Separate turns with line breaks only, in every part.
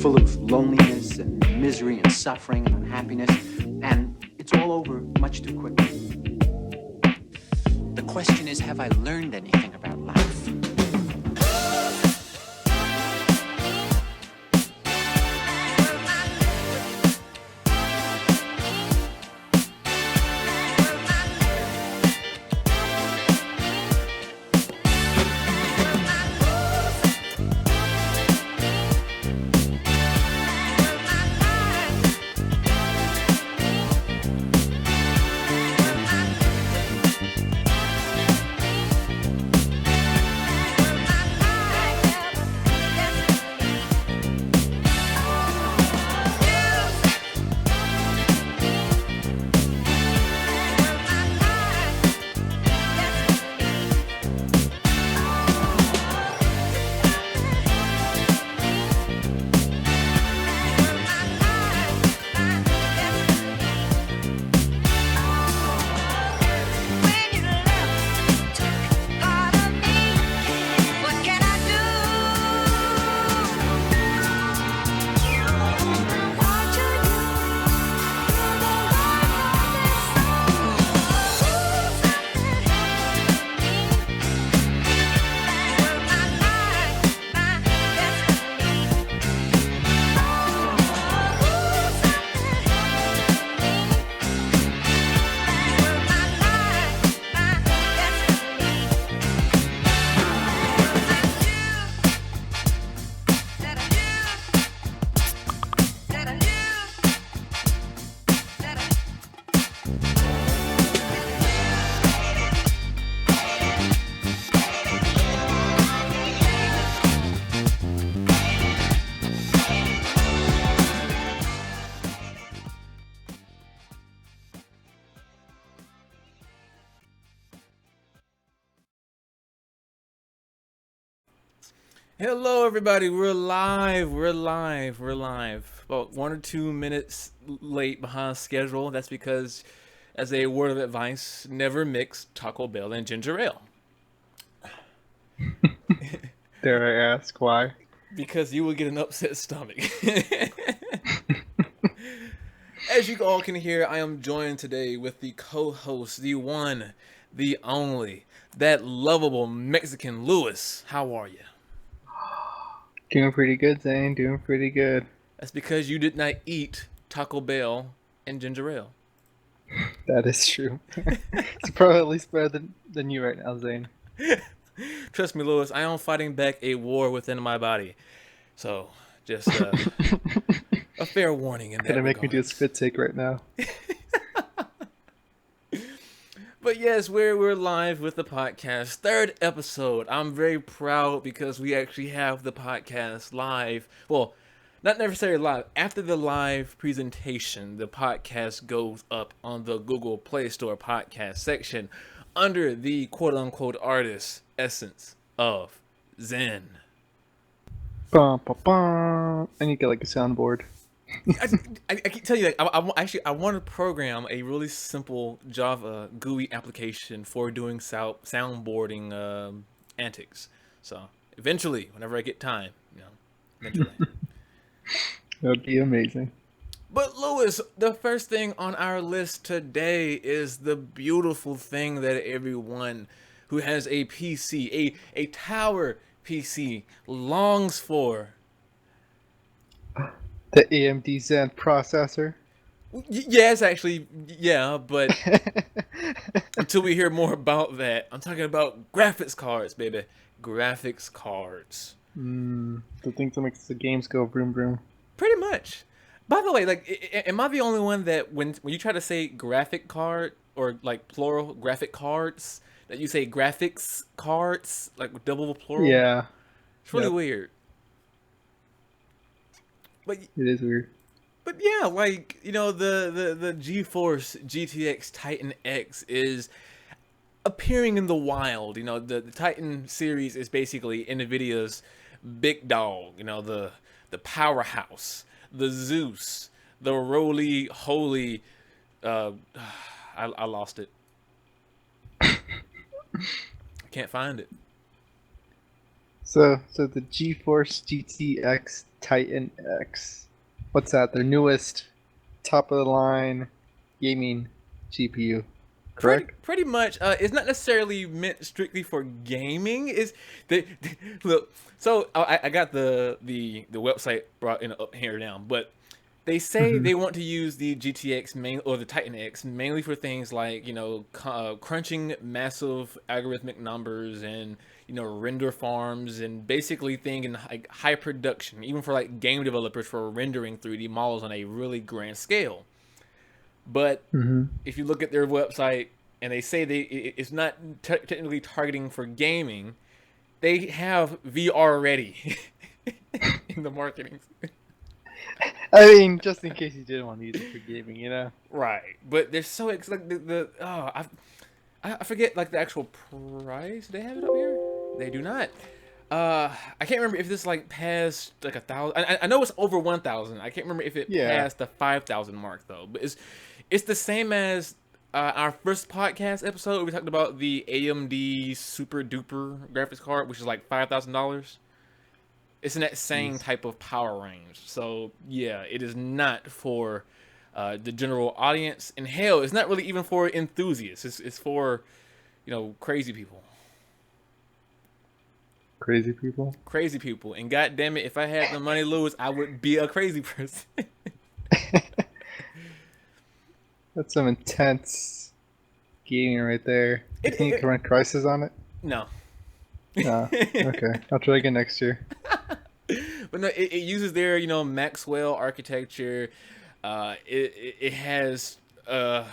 full of loneliness and misery and suffering and unhappiness, and it's all over much too quickly. The question is, have I learned anything about life?
Hello, everybody. We're live. About 1 or 2 minutes late behind schedule. That's because, as a word of advice, never mix Taco Bell and ginger ale.
Dare I ask why?
Because you will get an upset stomach. As you all can hear, I am joined today with the co-host, the one, the only, that lovable Mexican Lewis. How are you?
Doing pretty good, Zane. Doing pretty good.
That's because you did not eat Taco Bell and ginger ale.
That is true. It's probably at least better than you right now, Zane.
Trust me, Lewis, I am fighting back a war within my body. So, just a fair warning in that
Gonna make me do a
regards.
spit take right now.
But yes, we're live with the podcast. 3rd episode. I'm very proud because we actually have the podcast live. Well, not necessarily live. After the live presentation, the podcast goes up on the Google Play Store podcast section under the quote-unquote artist essence of Zen.
Bum, bum, bum. I need to get like a soundboard.
I can tell you, like, I want to program a really simple Java GUI application for doing soundboarding antics. So eventually, whenever I get time, eventually.
That would be amazing.
But Lewis, the first thing on our list today is the beautiful thing that everyone who has a PC, a tower PC, longs for.
The AMD Zen processor.
Yes, actually, yeah, but until we hear more about that, I'm talking about graphics cards, baby. Graphics cards.
The things that makes the games go vroom vroom.
Pretty much. By the way, like, am I the only one that when you try to say graphic card or like plural graphic cards, that you say graphics cards, like with double plural?
Yeah.
It's really weird. But
it is weird.
But yeah, like, the GeForce GTX Titan X is appearing in the wild. The Titan series is basically NVIDIA's big dog, the powerhouse, the Zeus, the roly holy. I lost it. Can't find it.
So the GeForce GTX Titan X. What's that? Their newest, top of the line gaming GPU. Correct?
Pretty much. It's not necessarily meant strictly for gaming. Is look? So I got the website brought in up here now, but they say they want to use the GTX main or the Titan X mainly for things like crunching massive algorithmic numbers and render farms and basically thing in like high production, even for like game developers for rendering 3D models on a really grand scale. But if you look at their website and they say it's not technically targeting for gaming, they have VR ready in the marketing.
I mean, just in case you didn't want to use it for gaming, you know?
Right, but they're so like I forget like the actual price. Do they have it up here? They do not. I can't remember if this like passed like 1,000. I know it's over 1,000. I can't remember if it passed the 5,000 mark though. But it's the same as our first podcast episode. We talked about the AMD Super Duper graphics card, which is like $5,000. It's in that same type of power range. So yeah, it is not for the general audience. And hell, it's not really even for enthusiasts. It's for crazy people.
Crazy people?
Crazy people. And god damn it, if I had the money to lose, I would be a crazy person.
That's some intense gaming right there. You think you can run Crysis on it?
No.
No. Okay. I'll try again next year.
But no, it uses their, Maxwell architecture. It has a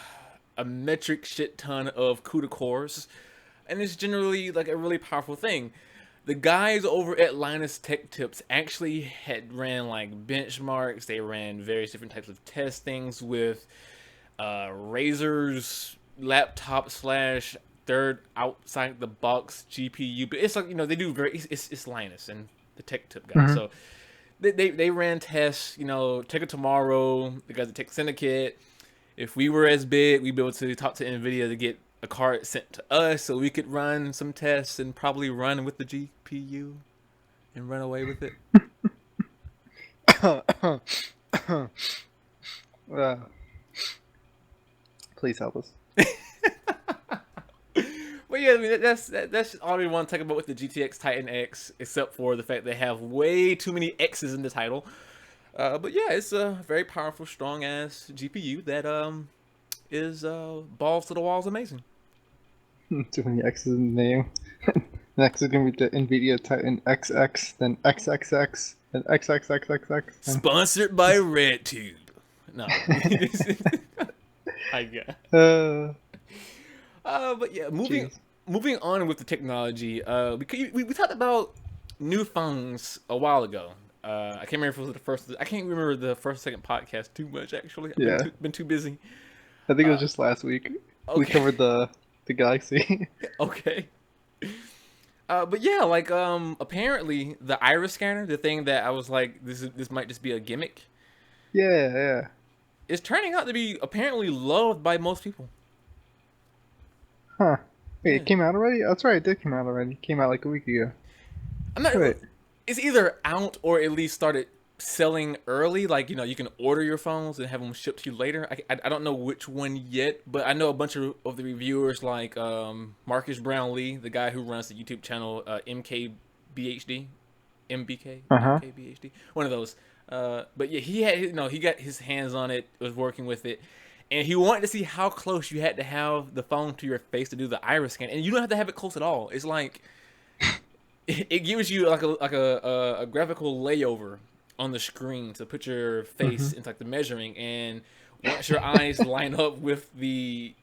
metric shit ton of CUDA cores. And it's generally like a really powerful thing. The guys over at Linus Tech Tips actually had ran like benchmarks. They ran various different types of testings with Razer's laptop / third outside the box GPU. But it's like, they do it's Linus and the Tech Tip guys. So they ran tests, Tech Tomorrow, the guys at Tech Syndicate. If we were as big, we'd be able to talk to NVIDIA to get a card sent to us so we could run some tests and probably run with the GPU and run away with it.
Please help us.
But yeah, I mean, that's all we want to talk about with the GTX Titan X, except for the fact they have way too many X's in the title. But yeah, it's a very powerful, strong ass GPU that is balls to the walls amazing.
Too many X's in the name. Next is gonna be the NVIDIA Titan XX, then XXX, and XXXXX.
Sponsored by RedTube. No. I guess. But yeah, moving on with the technology. We talked about new phones a while ago. I can't remember if it was the first. I can't remember the first, second podcast too much actually. I've been too busy.
I think it was just last week. Okay. We covered the Galaxy.
Okay. But yeah, like apparently the iris scanner, the thing that I was like, this might just be a gimmick.
Yeah.
It's turning out to be apparently loved by most people.
Huh. Wait, It came out already? That's right, it did come out already. It came out like a week ago.
I'm not. Wait. It's either out or at least started selling early. Like, you can order your phones and have them shipped to you later. I don't know which one yet, but I know a bunch of the reviewers like Marcus Brownlee, the guy who runs the YouTube channel MKBHD, MKBHD, one of those. But yeah, he got his hands on it, was working with it, and he wanted to see how close you had to have the phone to your face to do the iris scan, and you don't have to have it close at all. It's like it gives you like a graphical layover on the screen to put your face into like the measuring, and once your eyes line up with the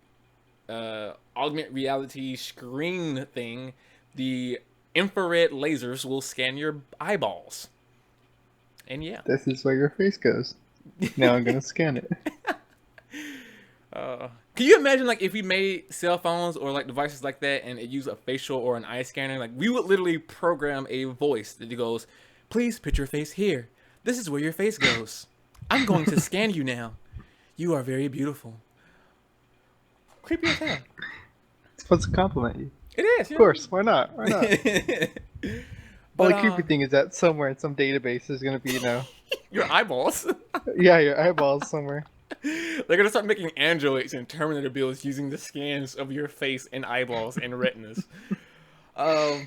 augmented reality screen thing, the infrared lasers will scan your eyeballs. And yeah,
this is where your face goes. Now I'm gonna scan it.
Can you imagine like if we made cell phones or like devices like that and it used a facial or an eye scanner? Like we would literally program a voice that goes, "Please put your face here. This is where your face goes. I'm going to scan you now. You are very beautiful." Creepy as hell.
It's supposed to compliment you.
It is.
Of course. Why not? Why not? Well,
But
the creepy thing is that somewhere in some database is gonna be,
your eyeballs.
yeah, your eyeballs somewhere.
They're gonna start making androids and Terminator builds using the scans of your face and eyeballs and retinas. Um,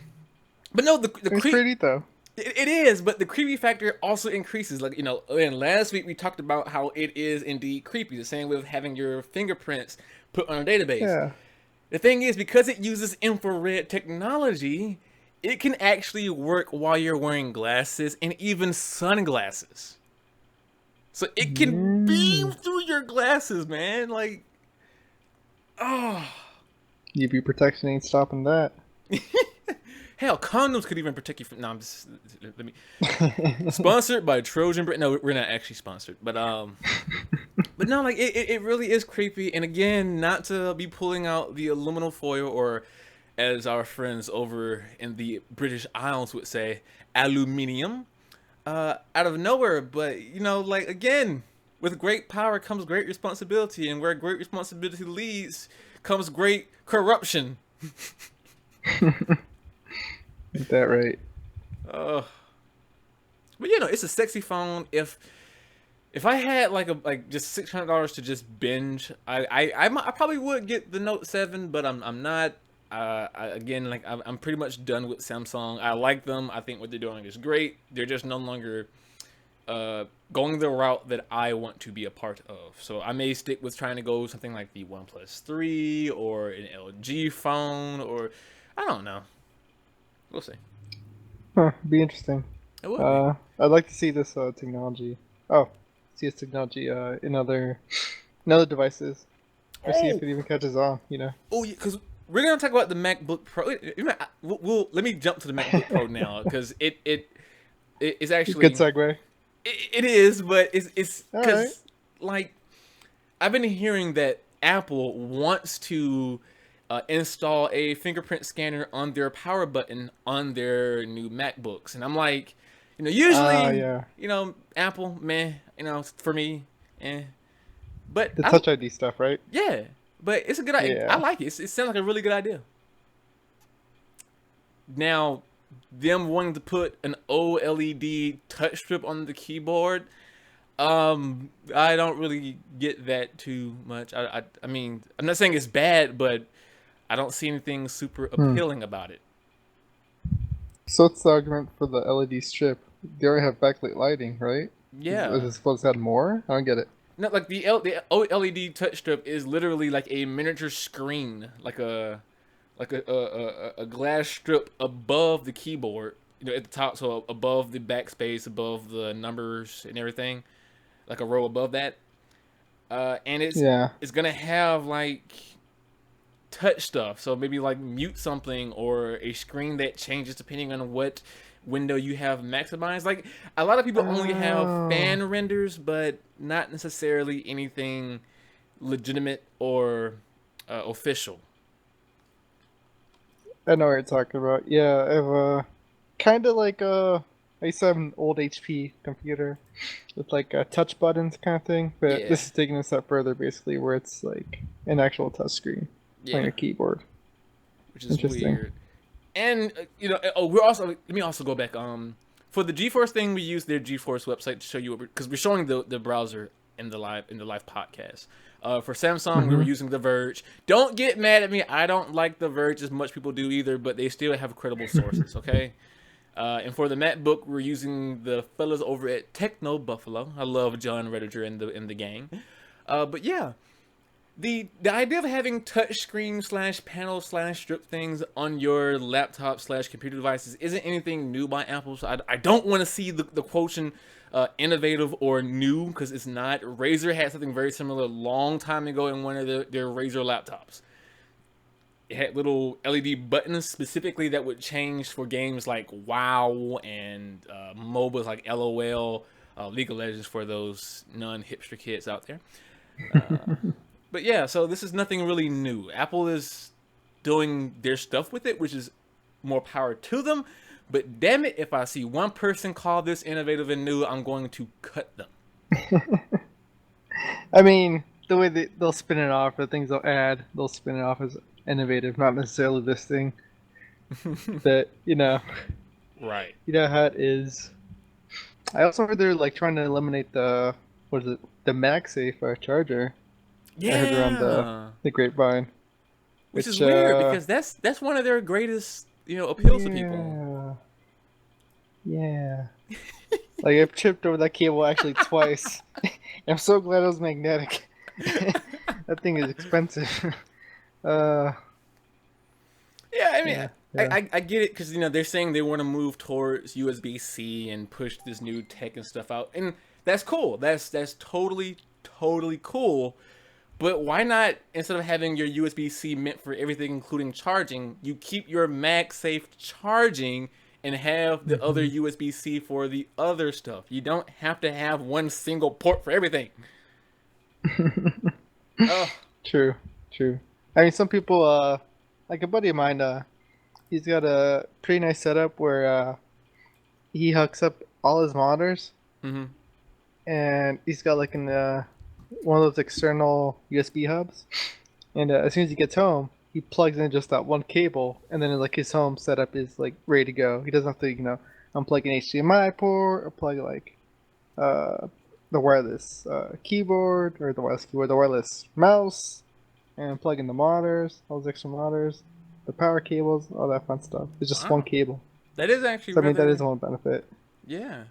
but no, the
It's pretty though.
it is, but the creepy factor also increases. Like, and last week we talked about how it is indeed creepy. The same with having your fingerprints put on a database.
Yeah.
The thing is, because it uses infrared technology, it can actually work while you're wearing glasses and even sunglasses. So it can beam through your glasses, man. Like, oh.
UV protection ain't stopping that.
Hell, condoms could even protect you from. No, I'm just. Let me. Sponsored by Trojan. No, we're not actually sponsored, but no, like it really is creepy. And again, not to be pulling out the aluminum foil, or as our friends over in the British Isles would say, aluminium, out of nowhere. But like again, with great power comes great responsibility, and where great responsibility leads comes great corruption.
Is that right?
But it's a sexy phone. If I had like just $600 to just binge, I probably would get the Note 7, but I'm not. I'm pretty much done with Samsung. I like them. I think what they're doing is great. They're just no longer going the route that I want to be a part of. So I may stick with trying to go something like the OnePlus 3 or an LG phone, or I don't know. We'll see.
Huh, be interesting.
It would be.
I'd like to see this technology. Oh, see this technology in other devices, or see if it even catches on.
Oh, yeah, because we're gonna talk about the MacBook Pro. Let me jump to the MacBook Pro now, because it's actually
Good segue.
It is, but it's because
All
like I've been hearing that Apple wants to install a fingerprint scanner on their power button on their new MacBooks, and I'm like, usually,
yeah.
Apple, meh, for me, but
The Touch ID stuff, right?
yeah, but it's a good idea.
Yeah.
I like it. It sounds like a really good idea. Now, them wanting to put an OLED touch strip on the keyboard, I don't really get that too much. I mean, I'm not saying it's bad, but I don't see anything super appealing about it.
So what's the argument for the LED strip? They already have backlit lighting, right?
Yeah.
Is it supposed to add more? I don't get it.
No, like the OLED touch strip is literally like a miniature screen, like a glass strip above the keyboard, at the top, so above the backspace, above the numbers and everything, like a row above that. And it's gonna have like touch stuff, so maybe like mute something, or a screen that changes depending on what window you have maximized. Like, a lot of people only have fan renders, but not necessarily anything legitimate or official.
I know what you're talking about. Yeah, I have kind of like I used to have an old HP computer with like touch buttons kind of thing, but this is taking it a step further, basically, where it's like an actual touch screen on your keyboard,
which is weird. And let me also go back. For the GeForce thing, we use their GeForce website to show you because we're showing the browser in the live podcast. For Samsung, we were using The Verge. Don't get mad at me. I don't like The Verge as much people do either, but they still have credible sources, okay? And for the MacBook, we're using the fellas over at Techno Buffalo. I love John Rediger and the gang. But yeah, the idea of having touchscreen / panel / strip things on your laptop / computer devices isn't anything new by Apple. So I don't want to see the quotient innovative or new, because it's not. Razer had something very similar a long time ago in one of their Razer laptops. It had little LED buttons specifically that would change for games like WoW and MOBAs like LOL, League of Legends for those non-hipster kids out there. But yeah, so this is nothing really new. Apple is doing their stuff with it, which is more power to them. But damn it, if I see one person call this innovative and new, I'm going to cut them.
I mean, the way they'll spin it off, the things they'll add, they'll spin it off as innovative, not necessarily this thing. That,
Right.
You know how it is. I also heard they're like trying to eliminate the what is it, the MagSafe charger. I heard around
Yeah.
the grapevine,
Which is
which
weird because that's one of their greatest, appeals to people.
yeah, yeah. Like I've tripped over that cable actually twice. I'm so glad it was magnetic. That thing is expensive. uh,
Yeah, I mean,
yeah,
I,
yeah.
I get it because they're saying they want to move towards USB-C and push this new tech and stuff out, and that's cool. That's totally cool. But why not, instead of having your USB-C meant for everything, including charging, you keep your MagSafe charging and have the other
Hmm.
USB-C for the other stuff. You don't have to have one single port for everything. Oh,
True, true. I mean, some people, like a buddy of mine, he's got a pretty nice setup where he hooks up all his monitors,
mm-hmm.
and he's got like one of those external USB hubs. And as soon as he gets home, he plugs in just that one cable, and then like his home setup is like ready to go. He doesn't have to, unplug an HDMI port or plug like uh, the wireless keyboard or the wireless mouse, and plug in the monitors, all those extra monitors, the power cables, all that fun stuff. It's just one
Wow,
cable.
that is actually
So I mean, that is
rather,
one benefit.
yeah.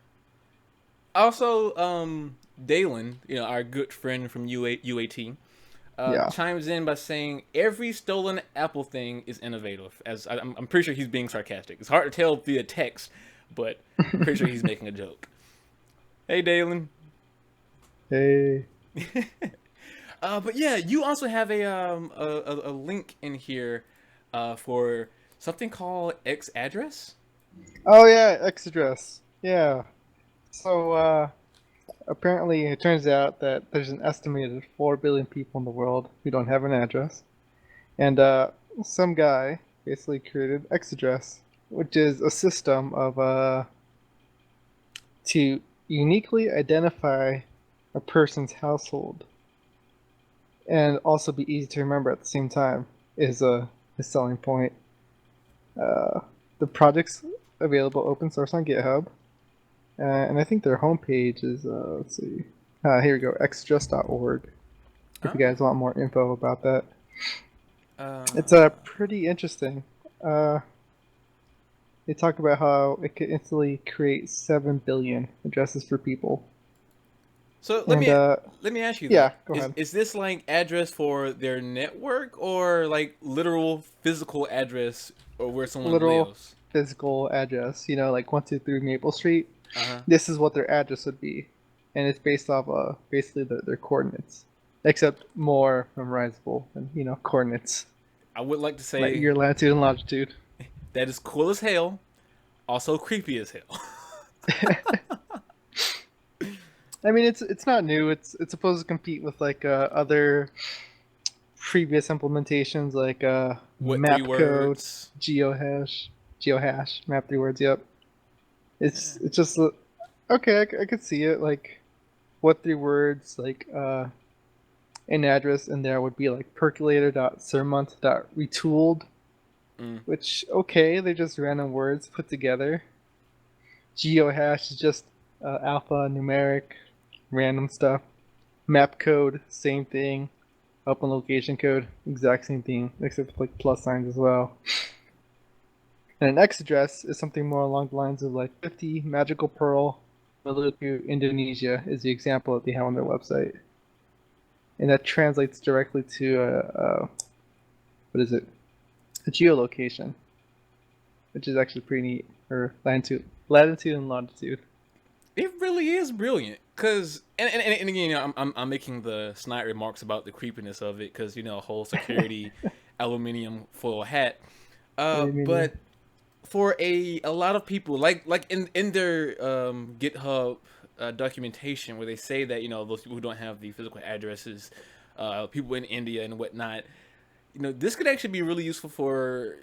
Also, Dalen, our good friend from UAT,
Yeah.
chimes in by saying every stolen Apple thing is innovative. I'm pretty sure he's being sarcastic. It's hard to tell via text, but I'm pretty sure he's making a joke. Hey, Dalen.
Hey.
But yeah, you also have a link in here, for something called X address.
Oh yeah, X address. Yeah. So apparently, it turns out that there's an estimated 4 billion people in the world who don't have an address. And some guy basically created X address, which is a system of to uniquely identify a person's household and also be easy to remember at the same time is a selling point. Uh, the project's available open source on GitHub, and I think their homepage is let's see, here we go, xaddress.org. If you
Oh.
guys want more info about that, it's
Uh,
pretty interesting. Uh, they talk about how it could instantly create 7 billion addresses for people,
so let
and
me let me ask you though:
yeah, go
is
ahead.
is this like address for their network or like literal physical address or where someone
Literal
lives?
physical address, like 123 Maple Street.
Uh huh.
This is what their address would be, and it's based off basically their coordinates, except more memorizable and coordinates
I would like to
like
say
your latitude and longitude.
that is cool as hell, also creepy as hell.
I mean, it's not new. It's supposed to compete with like other previous implementations like
What three
map code,
words?
geohash, map 3 words. Yep. It's just okay. I could see it. Like what 3 words like an address in there would be like percolator.sermont.retooled,
Mm.
which okay, they're just random words put together. Geohash is just alphanumeric random stuff. Map code, same thing. Open location code, exact same thing, except with like plus signs as well. And an X address is something more along the lines of like 50 magical pearl Maluku, Indonesia is the example that they have on their website. And that translates directly to what is it? A geolocation, which is actually pretty neat. Or latitude and longitude.
It really is brilliant. Cause and again, I'm making the snide remarks about the creepiness of it, cause whole security aluminium foil hat.
I mean,
But for a lot of people, like in their GitHub documentation, where they say that those people who don't have the physical addresses, people in India and whatnot, this could actually be really useful for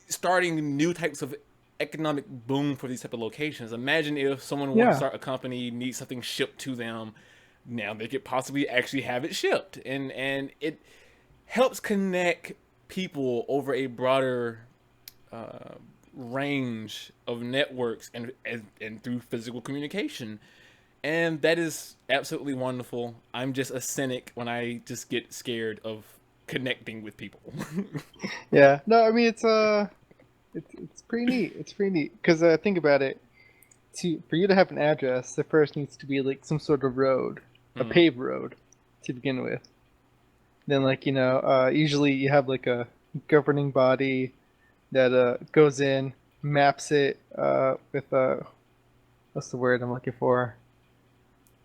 starting new types of economic boom for these type of locations. Imagine if someone wants to
yeah,
start a company, needs something shipped to them. Now they could possibly actually have it shipped, and it helps connect people over a broader range of networks and through physical communication. And that is absolutely wonderful. I'm just a cynic when I just get scared of connecting with people.
Yeah. No, I mean it's pretty neat. It's pretty neat because think about it. For you to have an address, there first needs to be like some sort of road, a paved road, to begin with. Then usually you have like a governing body that goes in, maps it with what's the word I'm looking for?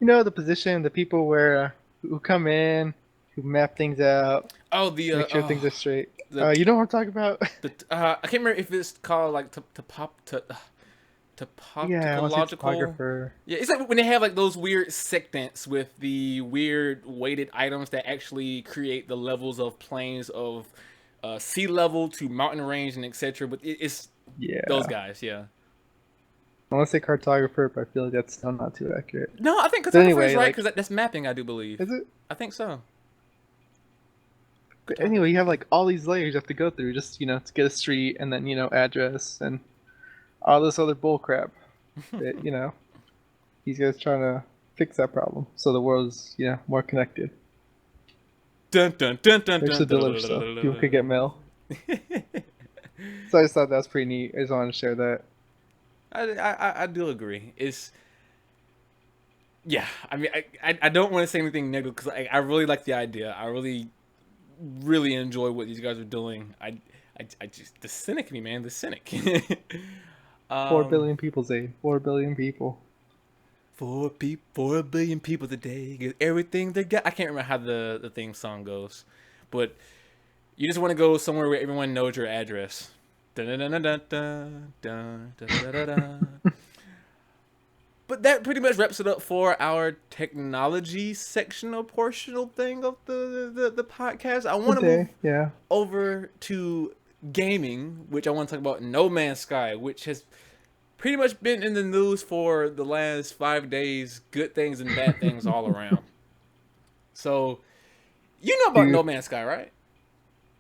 The position, the people who come in, who map things out,
Oh,
make sure things are straight.
the
You know what I'm talking about?
I can't remember if it's called like
Yeah, I want to say
topological.
topographer.
Yeah, it's like when they have like those weird sectants with the weird weighted items that actually create the levels of planes of sea level to mountain range and etc. But it's
Yeah.
those guys, yeah.
I want to say cartographer, but I feel like that's still not too accurate.
No, I think
But
cartographer
anyway,
is right
like,
because that's mapping, I do believe.
is it?
I think so.
But anyway, you have like all these layers you have to go through just to get a street and then address and all this other bull crap that these guys trying to fix that problem so the world's more connected.
Dun dun dun dun
They
dun
should deliver stuff. People could get mail. So I just thought that was pretty neat. I just wanted to share that.
I do agree. Yeah. I mean, I don't want to say anything negative because I really like the idea. I really enjoy what these guys are doing. I just the cynic in me, man, the cynic.
4 billion people, Zayn. 4 billion people.
4 billion people today get everything they got. I can't remember how the theme song goes, but you just want to go somewhere where everyone knows your address. But that pretty much wraps it up for our technology sectional portional thing of the podcast. I want to move over to gaming, which I want to talk about No Man's Sky, which has pretty much been in the news for the last 5 days. Good things and bad things all around. So, you know about No Man's Sky, right?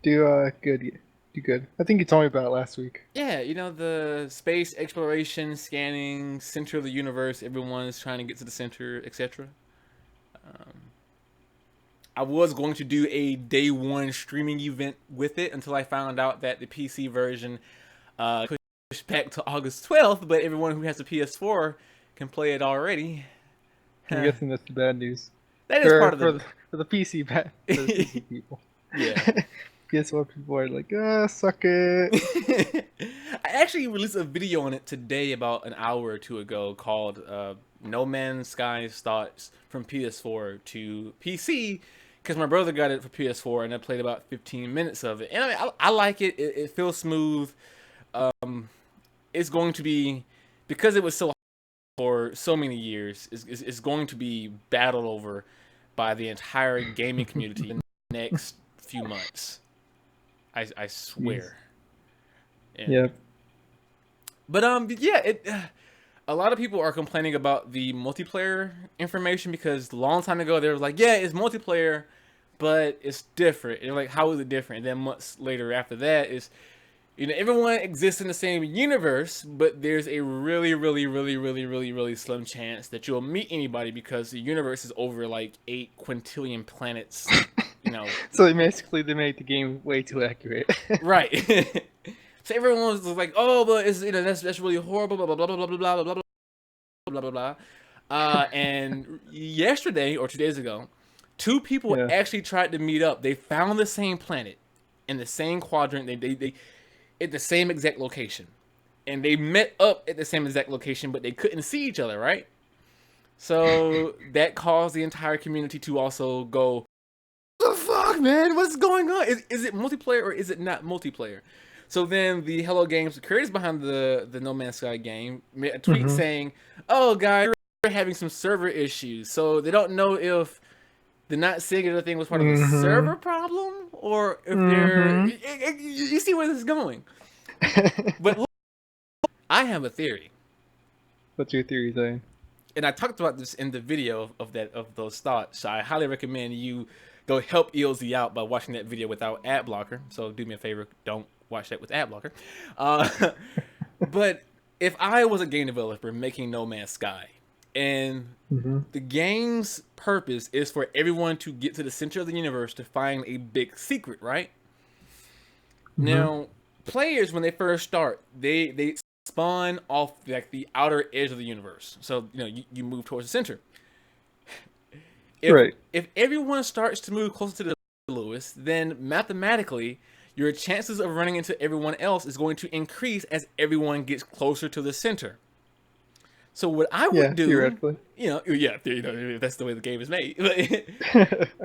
Good. Do good. I think you told me about it last week.
Yeah, the space exploration, scanning, center of the universe. Everyone's trying to get to the center, etc. I was going to do a day one streaming event with it until I found out that the PC version pushed back to August 12th, but everyone who has a PS4 can play it already.
I'm guessing that's the bad news.
That is part of
for the PC for the PC people.
Yeah.
PS4 people are like, suck it.
I actually released a video on it today about an hour or two ago called No Man's Sky Starts from PS4 to PC because my brother got it for PS4 and I played about 15 minutes of it. And I mean, I like it. It feels smooth. It's going to be, because it was so for so many years, it's going to be battled over by the entire gaming community in the next few months. I swear.
Yeah.
But yeah, a lot of people are complaining about the multiplayer information because a long time ago they were like, yeah, it's multiplayer, but it's different. And they're like, how is it different? And then months later after that is, everyone exists in the same universe, but there's a really, really, really, really, really, really slim chance that you'll meet anybody because the universe is over like 8 quintillion planets.
So they made the game way too accurate.
Right. So everyone was like, "Oh, but it's that's really horrible." Blah blah blah blah blah blah blah blah blah blah. And yesterday or 2 days ago, 2 people actually tried to meet up. They found the same planet in the same quadrant. They at the same exact location, and they met up at the same exact location, but they couldn't see each other. Right. So that caused the entire community to also go, the fuck, man? What's going on? Is it multiplayer or is it not multiplayer? So then the Hello Games, the creators behind the No Man's Sky game, made a tweet saying, "Oh, guys, we're having some server issues." So they don't know if the not seeing the thing was part of a server problem or if they're. You see where this is going. But look, I have a theory.
What's your theory, Zane?
And I talked about this in the video of those thoughts. So I highly recommend you go help EoZ out by watching that video without ad blocker. So do me a favor, don't watch that with ad blocker. But if I was a game developer making No Man's Sky, and
Hmm.
the game's purpose is for everyone to get to the center of the universe to find a big secret, right?
Hmm.
Now, players when they first start, they spawn off like the outer edge of the universe. So you move towards the center. If
Right.
if everyone starts to move closer to the Lewis, then mathematically your chances of running into everyone else is going to increase as everyone gets closer to the center. So what I
Yeah,
would do,
theoretically.
yeah, that's the way the game is made.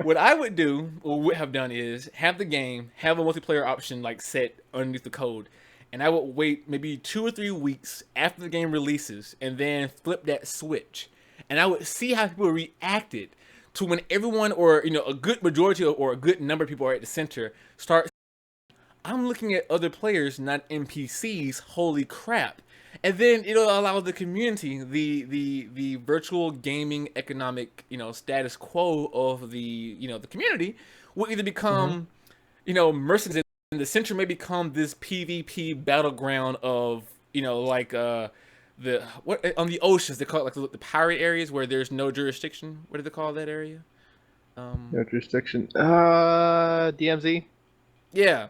What I would do, or would have done, is have the game have a multiplayer option like set underneath the code, and I would wait maybe 2 or 3 weeks after the game releases, and then flip that switch, and I would see how people reacted to when everyone, or a good majority or a good number of people are at the center. I'm looking at other players, not NPCs. Holy crap! And then it'll allow the community, the virtual gaming economic status quo of the community will either
Hmm.
become mercenaries, and the center may become this PvP battleground of like the what on the oceans they call it, like the pirate areas where there's no jurisdiction. What do they call that area?
No jurisdiction. DMZ.
Yeah,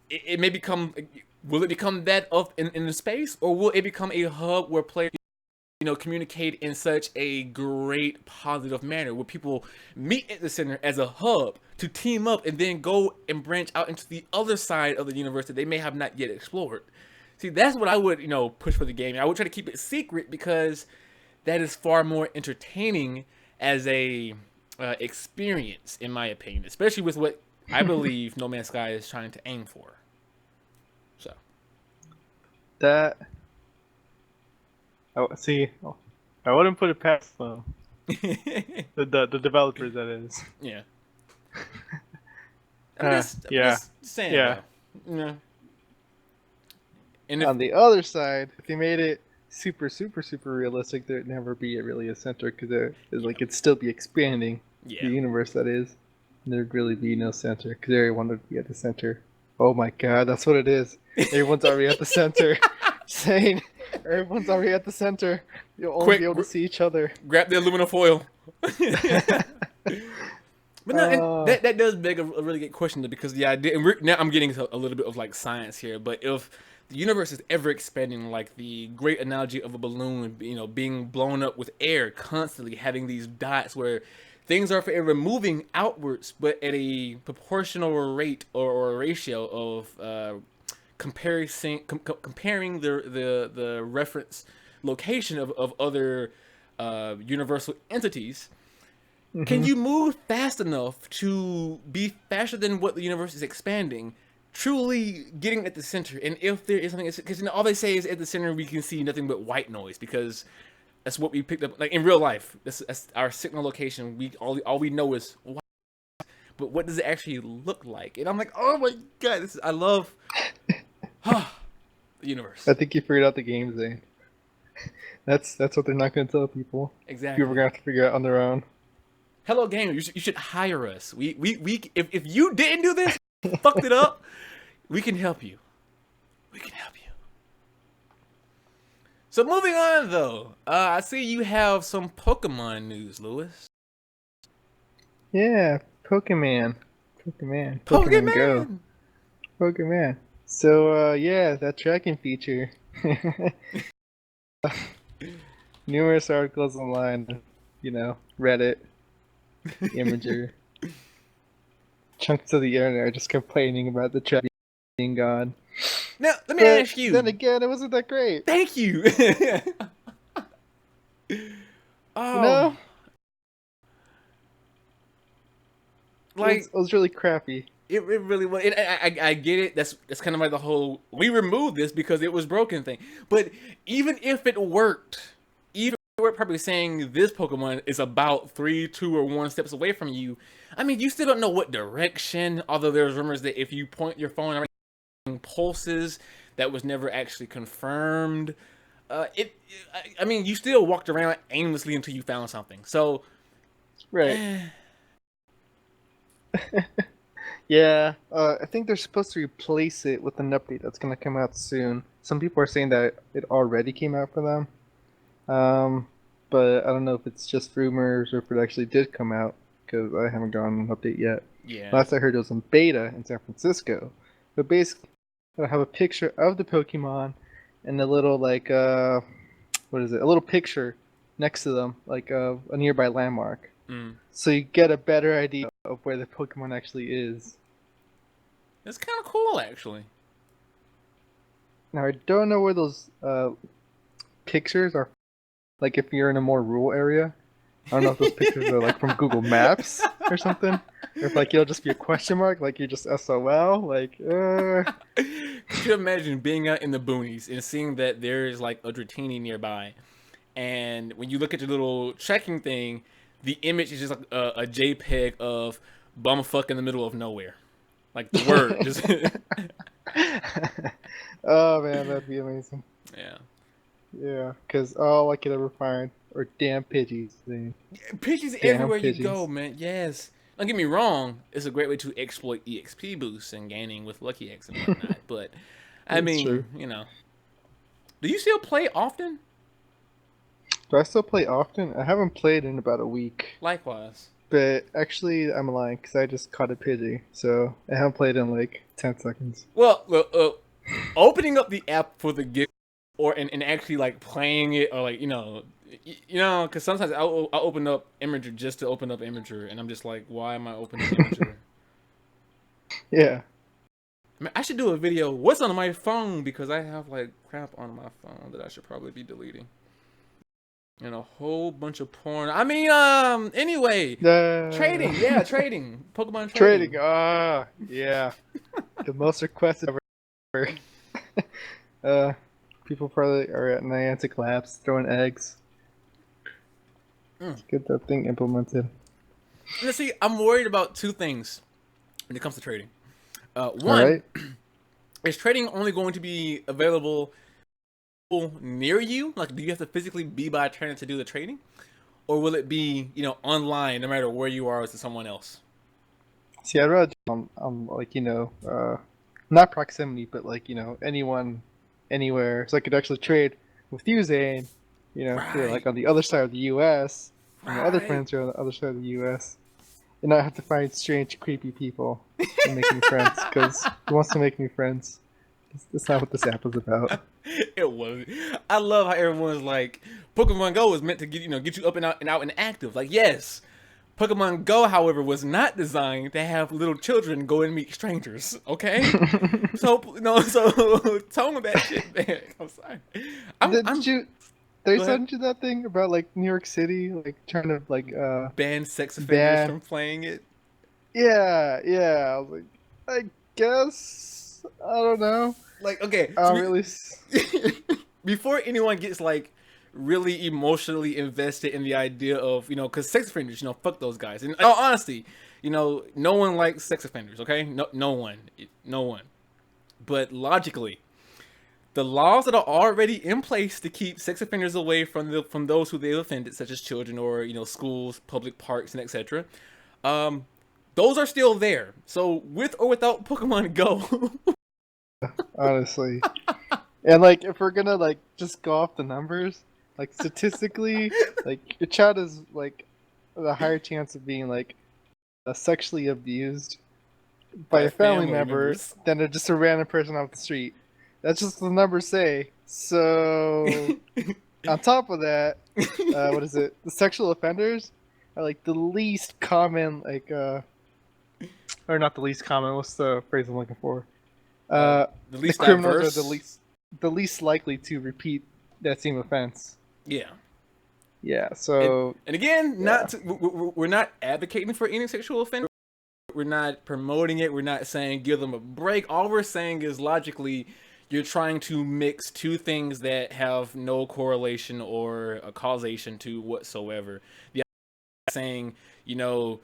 it may become. Will it become that of in the space, or will it become a hub where players communicate in such a great positive manner, where people meet at the center as a hub to team up and then go and branch out into the other side of the universe that they may have not yet explored. See, that's what I would push for the game. I would try to keep it secret because that is far more entertaining as a experience, in my opinion, especially with what I believe No Man's Sky is trying to aim for. So,
That. Oh, see, I wouldn't put it past them. The developers, that is.
yeah. I'm just
Yeah,
saying
yeah.
though. Yeah. And if
On the other side, if they made it super, super, super realistic, there'd never be really a center because
yeah,
it'd still be expanding the
yeah.
universe. That is, and there'd really be no center because everyone would be at the center. Oh my god, that's what it is. Everyone's already at the center. Saying everyone's already at the center. You'll only be
Quick,
able to see each other.
grab the aluminum foil. But no, and
uh,
that does beg a really good question though, because the idea, and now I'm getting to a little bit of like science here, but if the universe is ever expanding, like the great analogy of a balloon, being blown up with air constantly, having these dots where things are forever moving outwards, but at a proportional rate or a ratio of comparing the reference location of other universal entities. Can
mhm.
you move fast enough to be faster than what the universe is expanding, truly getting at the center? And if there is something, because all they say is at the center we can see nothing but white noise, because that's what we picked up, like in real life. That's our signal location. We all we know is white, but what does it actually look like? And I'm like, oh my god, I love the
I
universe.
think you figured out the game, Zane. That's what they're not going to tell people. People are
Exactly.
going to have to figure out on their own.
Hello, game. You should hire us. We if you didn't do this, fucked it up, we can help you. We can help you. So moving on though, I see you have some Pokemon news, Lewis.
Yeah, Pokemon Go,
Pokemon.
Pokemon. So yeah, that tracking feature. Numerous articles online, Reddit, Imager, chunks of the internet are just complaining about the tracking being gone.
Now let me
But
ask
then
you.
again, it wasn't that great.
Thank you.
You
Oh,
know,
like
it was really crappy.
it really was. I get it. That's kind of like the whole we removed this because it was broken thing. But even if it worked, even if we're probably saying this Pokemon is about 3, 2, or 1 steps away from you. I mean, you still don't know what direction. Although there's rumors that if you point your phone around pulses, that was never actually confirmed. I mean, you still walked around aimlessly until you found something. So,
Right.
eh,
Yeah, I think they're supposed to replace it with an update that's gonna come out soon. Some people are saying that it already came out for them. But I don't know if it's just rumors or if it actually did come out because I haven't gotten an update yet.
Yeah.
Last I heard it was in beta in San Francisco. But basically, I have a picture of the Pokemon and a little what is it? A little picture next to them, like a nearby landmark.
Mm.
So you get a better idea of where the Pokemon actually is.
It's kind of cool, actually.
Now I don't know where those pictures are. Like if you're in a more rural area, I don't know if those pictures are like from Google Maps or something, or if like it'll just be a question mark, like you're just SOL. Like,
Could you imagine being out in the boonies and seeing that there's like a Dratini nearby, and when you look at your little tracking thing, the image is just like a JPEG of bumfuck in the middle of nowhere, like the word just.
oh man, that'd be amazing.
Yeah.
Yeah, because all I could ever find are damn Pidgeys.
Pidgeys everywhere you go, man. Yes. Don't get me wrong. It's a great way to exploit EXP boosts and gaining with Lucky X and whatnot. But, I mean,
true.
you know. Do you still play often?
Do I still play often? I haven't played in about a week.
Likewise.
But actually, I'm lying because I just caught a Pidgey, so I haven't played in like 10 seconds.
Well, opening up the app for the gift and actually like playing it or like because sometimes I'll open up Imager just to open up Imager and I'm just like, why am I opening Imager?
Yeah.
I mean, I should do a video what's on my phone because I have like crap on my phone that I should probably be deleting and a whole bunch of porn. I mean, anyway, trading, Pokemon trading.
Yeah, the most requested ever. People probably are at Niantic Labs throwing eggs. Let's get that thing implemented.
Let's see. I'm worried about two things when it comes to trading. One,
right.
Is trading only going to be available near you? Like, do you have to physically be by a trainer to do the trading, or will it be online no matter where you are with someone else?
See, I'd rather like not proximity, but like anyone, anywhere, so I could actually trade with you, Zane. If you're like on the other side of the U.S. and my other friends are on the other side of the U.S. And I have to find strange, creepy people and make me friends because who wants to make me friends? That's not what this app is about.
It wasn't. I love how everyone's like, Pokemon Go is meant to get you up and out and active. Like, yes, Pokemon Go, however, was not designed to have little children go and meet strangers. Okay, so tone that shit back. I'm sorry.
They sent you that thing about like New York City, like trying to like
ban sex offenders from playing it?
Yeah. I was like, I guess I don't know.
Like, okay,
really.
Before anyone gets like really emotionally invested in the idea of because sex offenders, fuck those guys. And in all honesty, no one likes sex offenders. Okay, no one. But logically, the laws that are already in place to keep sex offenders away from those who they've offended, such as children or schools, public parks, and etc. Those are still there. So with or without Pokemon Go,
honestly, and like if we're gonna like just go off the numbers, like statistically, like your child is like a higher chance of being like sexually abused by a family member than just a random person off the street. That's just what the numbers say. So, on top of that, what is it? The sexual offenders are like the least common, or not the least common. What's the phrase I'm looking for?
The least
the criminals
diverse?
Are the least likely to repeat that same offense.
Yeah.
Yeah. So.
And again, we're not advocating for any sexual offender. We're not promoting it. We're not saying give them a break. All we're saying is logically, you're trying to mix two things that have no correlation or a causation to whatsoever. The saying, I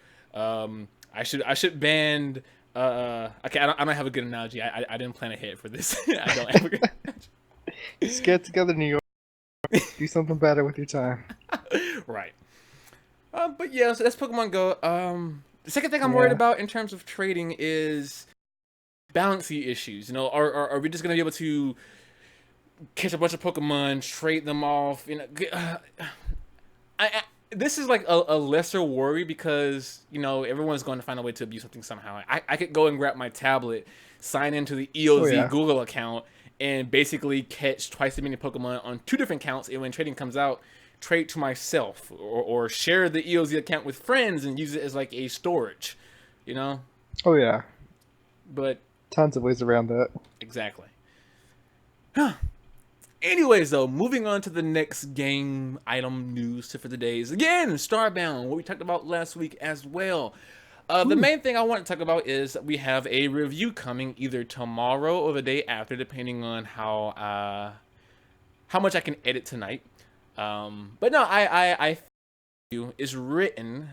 should ban. Okay, I don't have a good analogy. I didn't plan ahead for this. I don't have a good analogy.
Just get together, New York. Do something better with your time.
Right. But yeah, so that's Pokemon Go. The second thing I'm worried about in terms of trading is balancy issues. You know, are we just gonna be able to catch a bunch of Pokemon, trade them off? You know, this is like a lesser worry because, you know, everyone's going to find a way to abuse something somehow. I could go and grab my tablet, sign into the EoZ Google account, and basically catch twice as many Pokemon on 2 different accounts, and when trading comes out, trade to myself or share the EoZ account with friends and use it as like a storage, you know?
Oh yeah.
But
tons of ways around that.
Exactly. Anyways, though, moving on to the next game item news for the day is, again, Starbound, what we talked about last week as well. The main thing I want to talk about is that we have a review coming either tomorrow or the day after, depending on how much I can edit tonight. But no, I it's written.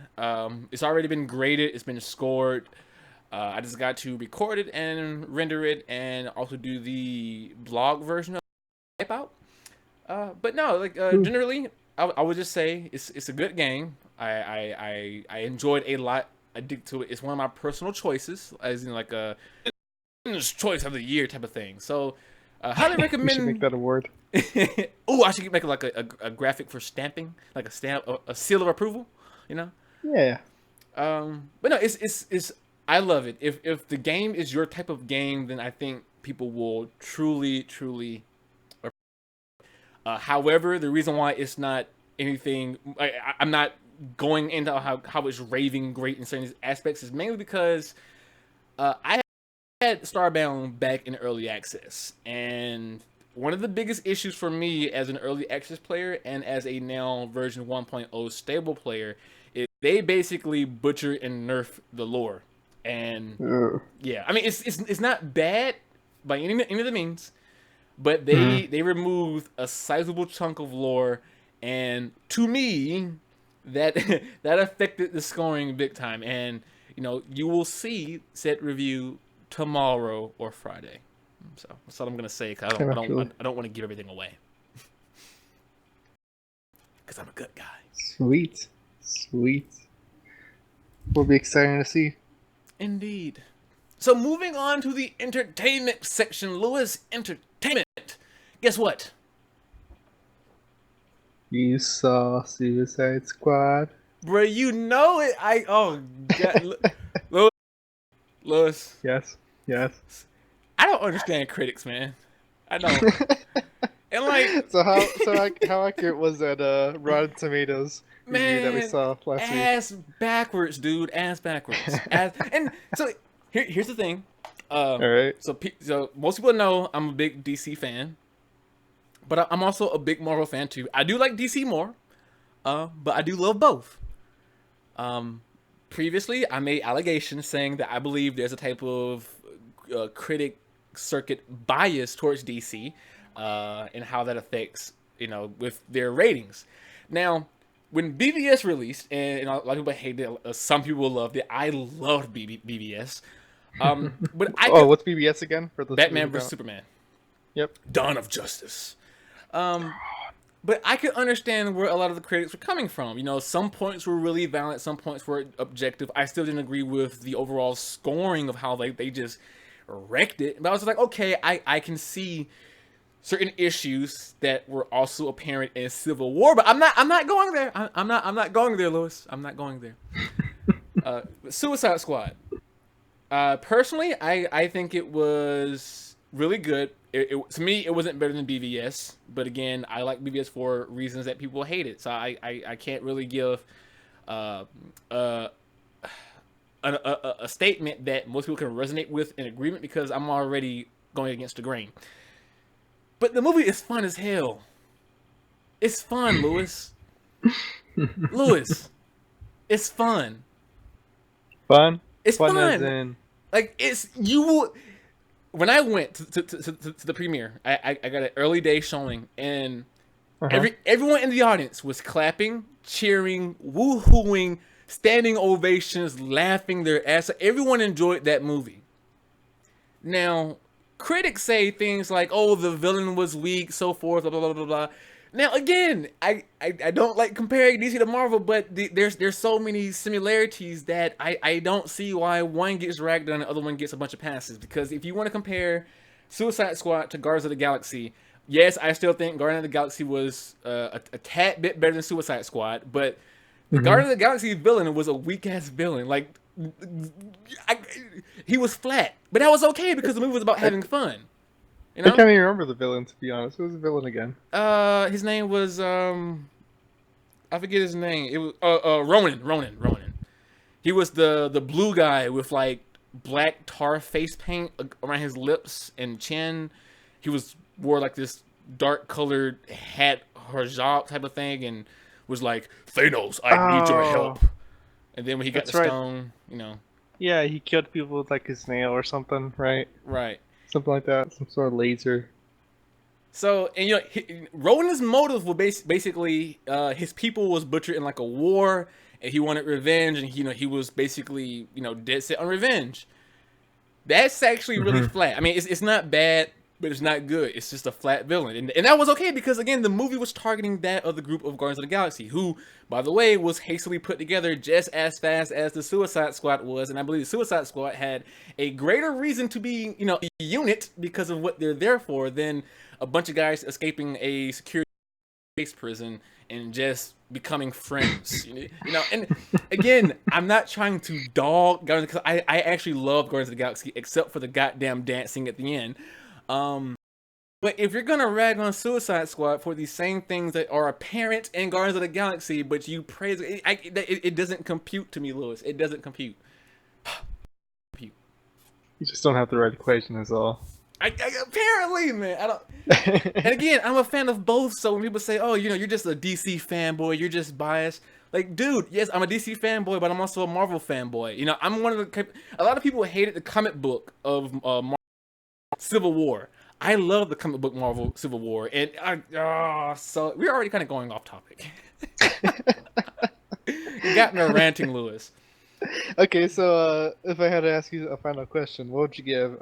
It's already been graded. It's been scored. I just got to record it and render it, and also do the blog version of it out. But no, like generally, I would just say it's a good game. I enjoyed a lot. I dig to it. It's one of my personal choices, as in like a choice of the year type of thing. So, highly recommend.
We should make that award.
Oh, I should make like a graphic for stamping, like a stamp, a seal of approval. You know.
Yeah.
But no, it's I love it. If the game is your type of game, then I think people will truly. However, the reason why it's not anything, I'm not going into how it's raving great in certain aspects, is mainly because I had Starbound back in early access, and one of the biggest issues for me as an early access player and as a now version 1.0 stable player is they basically butcher and nerf the lore. And yeah, I mean it's not bad by any of the means, but they removed a sizable chunk of lore, and to me that that affected the scoring big time. And you know, you will see said review tomorrow or Friday. So that's all I'm gonna say, because I don't want to give everything away, because I'm a good guy.
Sweet. Will be exciting to see.
Indeed. So moving on to the entertainment section, Lewis, entertainment. Guess what?
You saw Suicide Squad?
Bro, you know it. Oh God. Lewis.
Yes.
I don't understand critics, man. I don't. And like,
so how accurate was that Rotten Tomatoes review that we saw last week?
Ass backwards, dude. Ass backwards. And so here's the thing.
All right.
So most people know I'm a big DC fan, but I'm also a big Marvel fan too. I do like DC more, but I do love both. Previously, I made allegations saying that I believe there's a type of critic circuit bias towards DC, and how that affects, you know, with their ratings. Now, when BVS released, and a lot of people hated it, some people loved it. I loved BVS. But
what's BVS again? For the
Batman vs Superman.
Yep.
Dawn of Justice. But I could understand where a lot of the critics were coming from. You know, some points were really valid, some points were objective. I still didn't agree with the overall scoring of how they just wrecked it. But I was like, okay, I can see certain issues that were also apparent in Civil War, but I'm not going there. I'm not going there, Lewis. I'm not going there. Suicide Squad. Personally, I think it was really good. To me, it wasn't better than BVS, but again, I like BVS for reasons that people hate it. So I can't really give a statement that most people can resonate with in agreement, because I'm already going against the grain. But the movie is fun as hell. It's fun, Lewis. Lewis, it's fun.
Fun?
It's fun.
As in...
Like, it's, you will... When I went to the premiere, I got an early day showing, and everyone in the audience was clapping, cheering, woo-hooing, standing ovations, laughing their ass. Everyone enjoyed that movie. Now, critics say things like, "Oh, the villain was weak," so forth, blah blah blah blah. Now again, I don't like comparing DC to Marvel, but there's so many similarities that I don't see why one gets ragged on and the other one gets a bunch of passes. Because if you want to compare Suicide Squad to Guardians of the Galaxy, yes, I still think Guardians of the Galaxy was a tad bit better than Suicide Squad, but the Guardians of the Galaxy villain was a weak ass villain. Like he was flat, but that was okay because the movie was about having fun. You know?
I can't even remember the villain, to be honest. Who was the villain again?
His name was I forget his name. It was Ronan. He was the blue guy with like black tar face paint around his lips and chin. He wore like this dark colored hat, hijab type of thing, and was like, Thanos, I need your help. And then when he got the stone, you know.
Yeah, he killed people with like his nail or something, right?
Right.
Something like that, some sort of laser.
So, and you know, Ronan's motive was basically his people was butchered in like a war, and he wanted revenge, and he was basically dead set on revenge. That's actually really flat. I mean, it's not bad, but it's not good. It's just a flat villain, and that was okay because again, the movie was targeting that other group of Guardians of the Galaxy, who, by the way, was hastily put together just as fast as the Suicide Squad was, and I believe the Suicide Squad had a greater reason to be, a unit because of what they're there for than a bunch of guys escaping a security base prison and just becoming friends. And again, I'm not trying to dog Guardians because I actually love Guardians of the Galaxy except for the goddamn dancing at the end. But if you're gonna rag on Suicide Squad for these same things that are apparent in Guardians of the Galaxy, but you praise it doesn't compute to me, Lewis. It doesn't compute.
You just don't have the right equation, is all.
Apparently, man. I don't. And again, I'm a fan of both. So when people say, "Oh, you're just a DC fanboy, you're just biased," like, dude, yes, I'm a DC fanboy, but I'm also a Marvel fanboy. I'm one of the. A lot of people hated the comic book of Marvel Civil War. I love the comic book Marvel Civil War, and so we're already kind of going off topic. You got me ranting, Lewis.
Okay, so if I had to ask you a final question, what would you give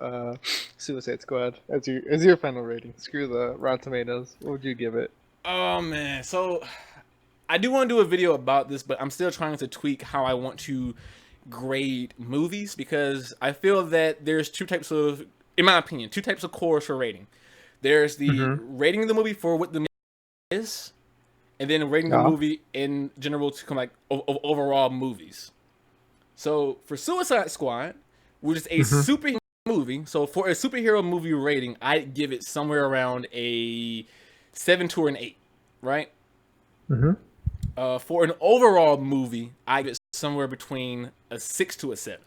Suicide Squad as your final rating? Screw the Rotten Tomatoes. What would you give it?
Oh man, so I do want to do a video about this, but I'm still trying to tweak how I want to grade movies because I feel that there's two types of, in my opinion, two types of cores for rating. There's the rating the movie for what the movie is, and then rating the movie in general to come like overall movies. So for Suicide Squad, which is a superhero movie, so for a superhero movie rating, I'd give it somewhere around a 7 to an 8, right? For an overall movie, I give it somewhere between a 6 to a 7.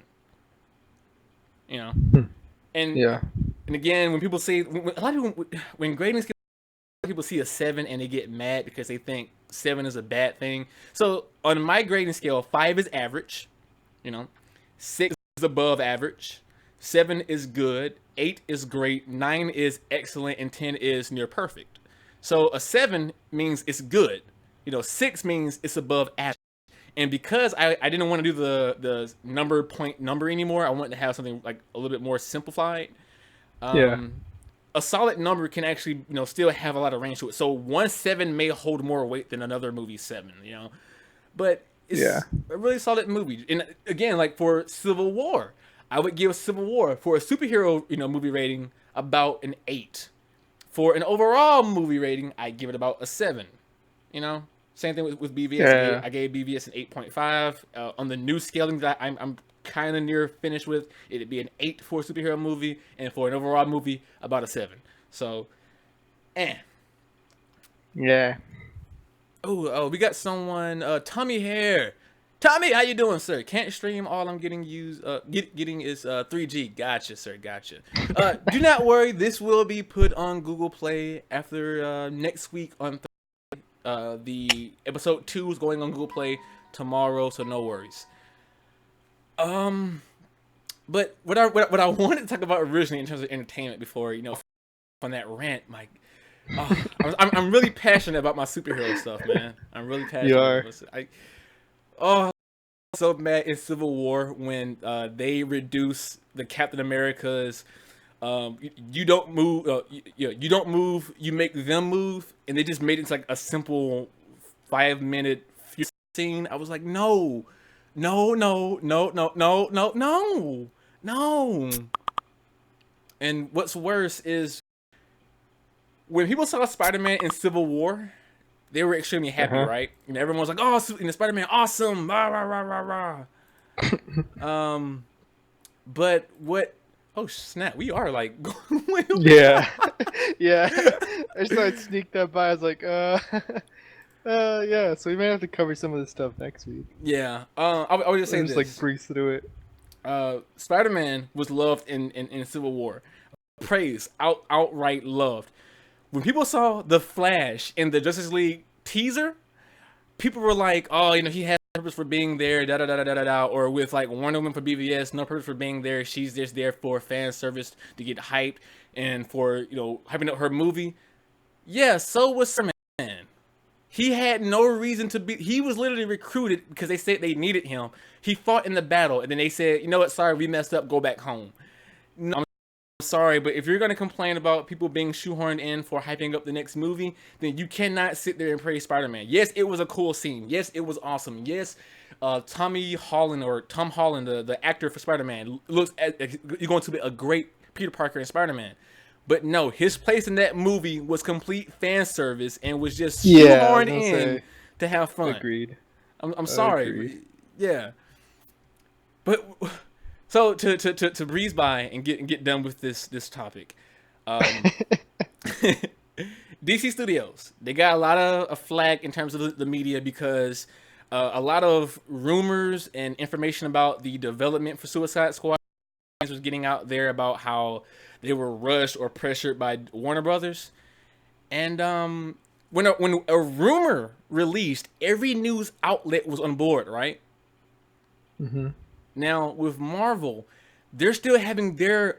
And and again, when people say, a lot of people, when grading scale, people see a 7 and they get mad because they think 7 is a bad thing. So on my grading scale, 5 is average. 6 is above average, 7 is good, 8 is great, 9 is excellent, and 10 is near perfect. So a 7 means it's good. 6 means it's above average. And because I didn't want to do the number anymore, I wanted to have something like a little bit more simplified. A solid number can actually still have a lot of range to it. So one 7 may hold more weight than another movie 7. But it's a really solid movie. And again, like for Civil War, I would give Civil War for a superhero, movie rating about an 8. For an overall movie rating, I give it about a 7. Same thing with BVS. I gave BVS an 8.5. On the new scaling that I'm kind of near finished with, it'd be an 8 for a superhero movie, and for an overall movie, about a 7. So,
Yeah.
Oh, we got someone, Tommy Hare. Tommy, how you doing, sir? Can't stream. All I'm getting is 3G. Gotcha, sir. Gotcha. Do not worry. This will be put on Google Play after next week on the episode 2 is going on Google Play tomorrow, so no worries. But what I wanted to talk about originally in terms of entertainment before on that rant, Mike. I'm really passionate about my superhero stuff, man. I'm really passionate.
You are.
I'm so mad in Civil War when they reduce the Captain America's You don't move. You don't move. You make them move, and they just made it into like a simple 5-minute scene. I was like, no, no, no, no, no, no, no, no, no. And what's worse is when people saw Spider-Man in Civil War, they were extremely happy, right? And everyone was like, "Oh, in the Spider-Man, awesome!" Rah, rah, rah, rah, rah. But what? Oh snap! We are like going way over.
Yeah, yeah. I just thought I'd sneak that by. I was like, yeah. So we might have to cover some of this stuff next week.
Yeah. I would just say
Just
this.
like breeze through it.
Spider-Man was loved in Civil War, praised, outright loved. When people saw the Flash in the Justice League teaser, people were like, "Oh, you know, he has no purpose for being there." Da da da da da da. Or with like Wonder Woman for BVS, no purpose for being there. She's just there for fan service to get hyped and for hyping up her movie. Yeah, so was Spider-Man. He had no reason to be. He was literally recruited because they said they needed him. He fought in the battle, and then they said, "You know what? Sorry, we messed up. Go back home." No, I'm sorry, but if you're gonna complain about people being shoehorned in for hyping up the next movie, then you cannot sit there and praise Spider-Man. Yes, it was a cool scene. Yes, it was awesome. Yes, Tom Holland, the actor for Spider-Man, looks you're going to be a great Peter Parker and Spider-Man. But no, his place in that movie was complete fan service and was just shoehorned in to have fun.
Agreed.
I'm sorry.
Agreed.
Yeah. But so to breeze by and get done with this topic. DC Studios, they got a lot of flack in terms of the media because a lot of rumors and information about the development for Suicide Squad was getting out there about how they were rushed or pressured by Warner Brothers. And when a rumor released, every news outlet was on board, right?
Mm-hmm.
Now with Marvel, they're still having their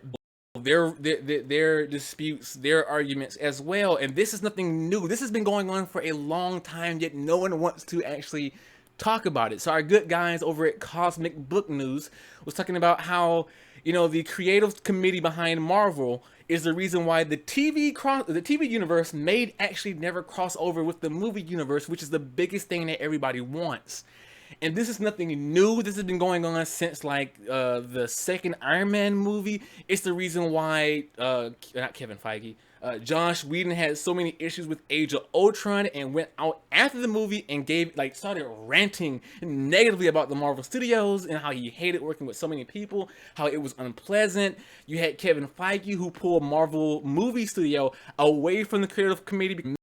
disputes, their arguments as well, and this is nothing new. This has been going on for a long time, yet no one wants to actually talk about it. So our good guys over at Cosmic Book News was talking about how the creative committee behind Marvel is the reason why the TV universe may actually never cross over with the movie universe, which is the biggest thing that everybody wants. And this is nothing new. This has been going on since like the second Iron Man movie. It's the reason why not Kevin Feige, Josh Whedon had so many issues with Age of Ultron and went out after the movie and started ranting negatively about the Marvel Studios and how he hated working with so many people, how it was unpleasant. You had Kevin Feige who pulled Marvel Movie Studio away from the creative committee,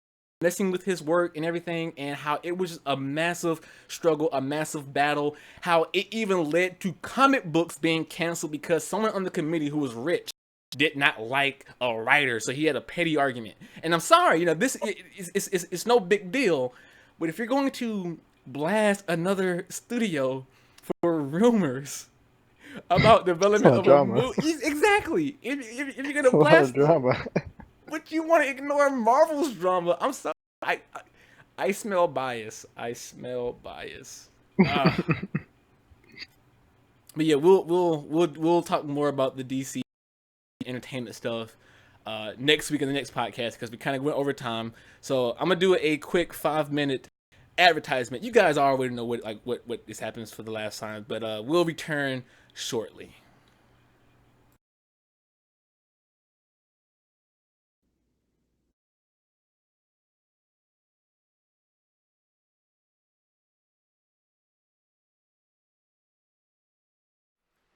messing with his work and everything, and how it was just a massive struggle, a massive battle, how it even led to comic books being canceled because someone on the committee who was rich did not like a writer, so he had a petty argument. And I'm sorry, this it's no big deal, but if you're going to blast another studio for rumors about development of a movie, exactly, if you're gonna blast
drama.
But you want to ignore Marvel's drama. I'm sorry. I smell bias. I smell bias. But yeah, we'll talk more about the DC entertainment stuff next week in the next podcast because we kind of went over time. So I'm gonna do a quick 5-minute advertisement. You guys already know what this happens for the last time, but we'll return shortly.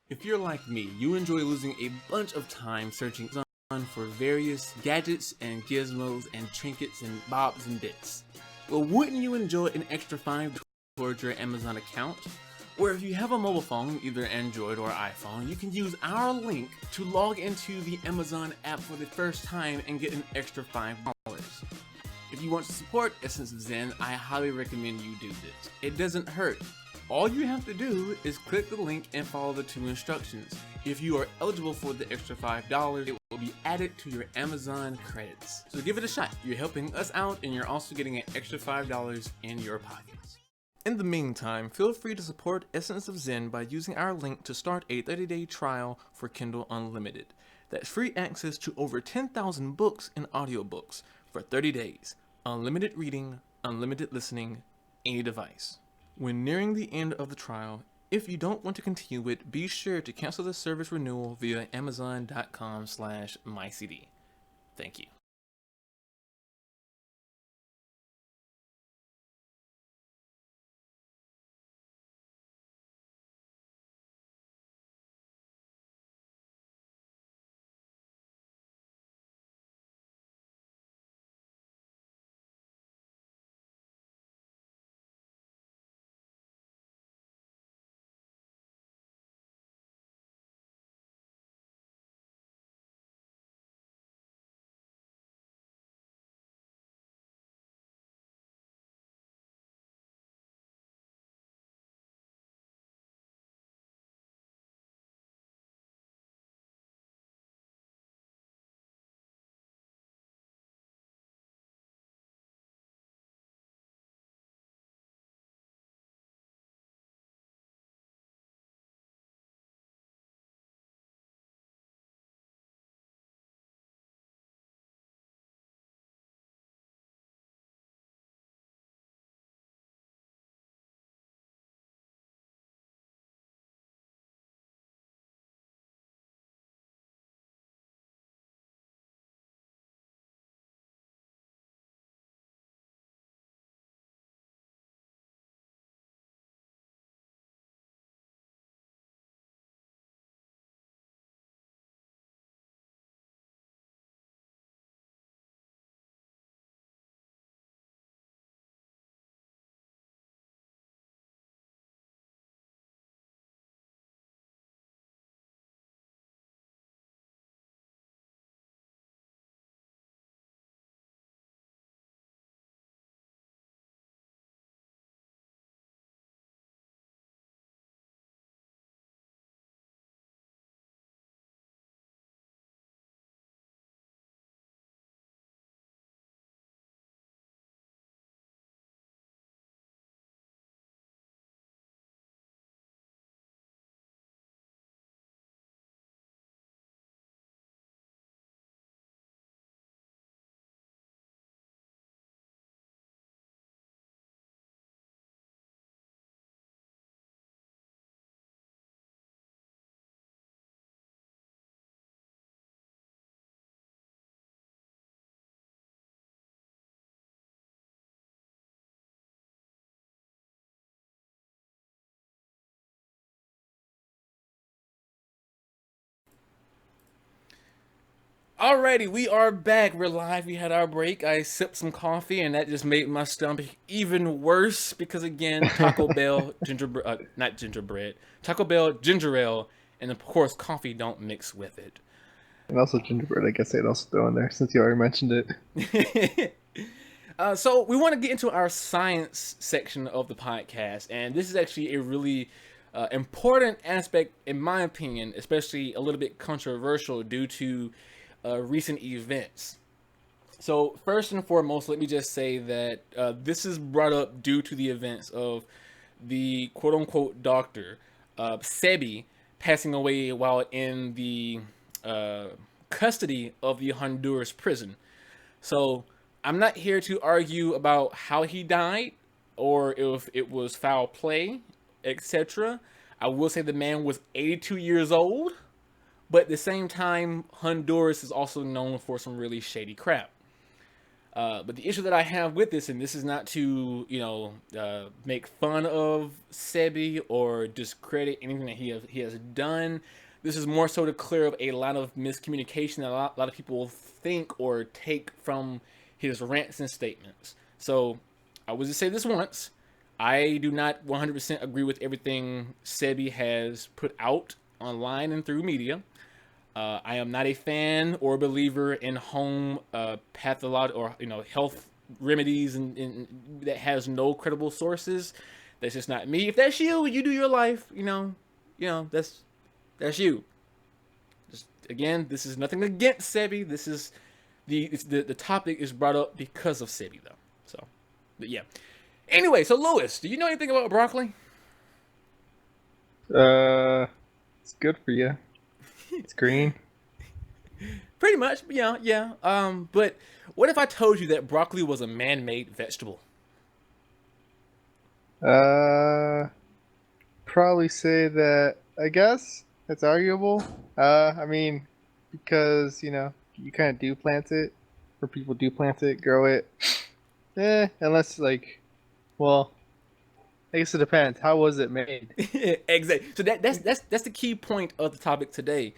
If you're like me, you enjoy losing a bunch of time searching for various gadgets and gizmos and trinkets and bobs and bits. Well, wouldn't you enjoy an extra $5 towards your Amazon account? Or if you have a mobile phone, either Android or iPhone, you can use our link to log into the Amazon app for the first time and get an extra $5. If you want to support Essence of Zen, I highly recommend you do this. It doesn't hurt. All you have to do is click the link and follow the 2 instructions. If you are eligible for the extra $5, it will be added to your Amazon credits. So give it a shot. You're helping us out and you're also getting an extra $5 in your pockets. In the meantime, feel free to support Essence of Zen by using our link to start a 30-day trial for Kindle Unlimited. That's free access to over 10,000 books and audiobooks for 30 days. Unlimited reading, unlimited listening, any device. When nearing the end of the trial, if you don't want to continue it, be sure to cancel the service renewal via amazon.com/mycd. Thank you. Alrighty, we are back. We're live. We had our break. I sipped some coffee, and that just made my stomach even worse because, again, Taco Bell not gingerbread, Taco Bell ginger ale, and of course, coffee don't mix with it.
And also gingerbread, I guess I'd also throw in there since you already mentioned it.
So we want to get into our science section of the podcast, and this is actually a really important aspect, in my opinion, especially a little bit controversial due to recent events. So first and foremost, let me just say that this is brought up due to the events of the quote-unquote doctor, Sebi, passing away while in the custody of the Honduras prison. So I'm not here to argue about how he died or if it was foul play, etc. I will say the man was 82 years old. But at the same time, Honduras is also known for some really shady crap. But the issue that I have with this, and this is not to, make fun of Sebi or discredit anything that he has done. This is more so to clear up a lot of miscommunication that a lot of people think or take from his rants and statements. So I will just say this once. I do not 100% agree with everything Sebi has put out online and through media. I am not a fan or believer in home pathology or health remedies and that has no credible sources. That's just not me. If that's you, you do your life. That's you. Just again, this is nothing against Sebi. This is the topic is brought up because of Sebi though. So, but yeah. Anyway, so Lewis, do you know anything about broccoli?
It's good for you. It's green.
Pretty much, yeah, yeah. But what if I told you that broccoli was a man-made vegetable?
Uh, Probably say that. I guess it's arguable. I mean, because you kind of do plant it, or people do plant it, grow it. Unless like, well, I guess it depends. How was it made?
Exactly. So that's the key point of the topic today.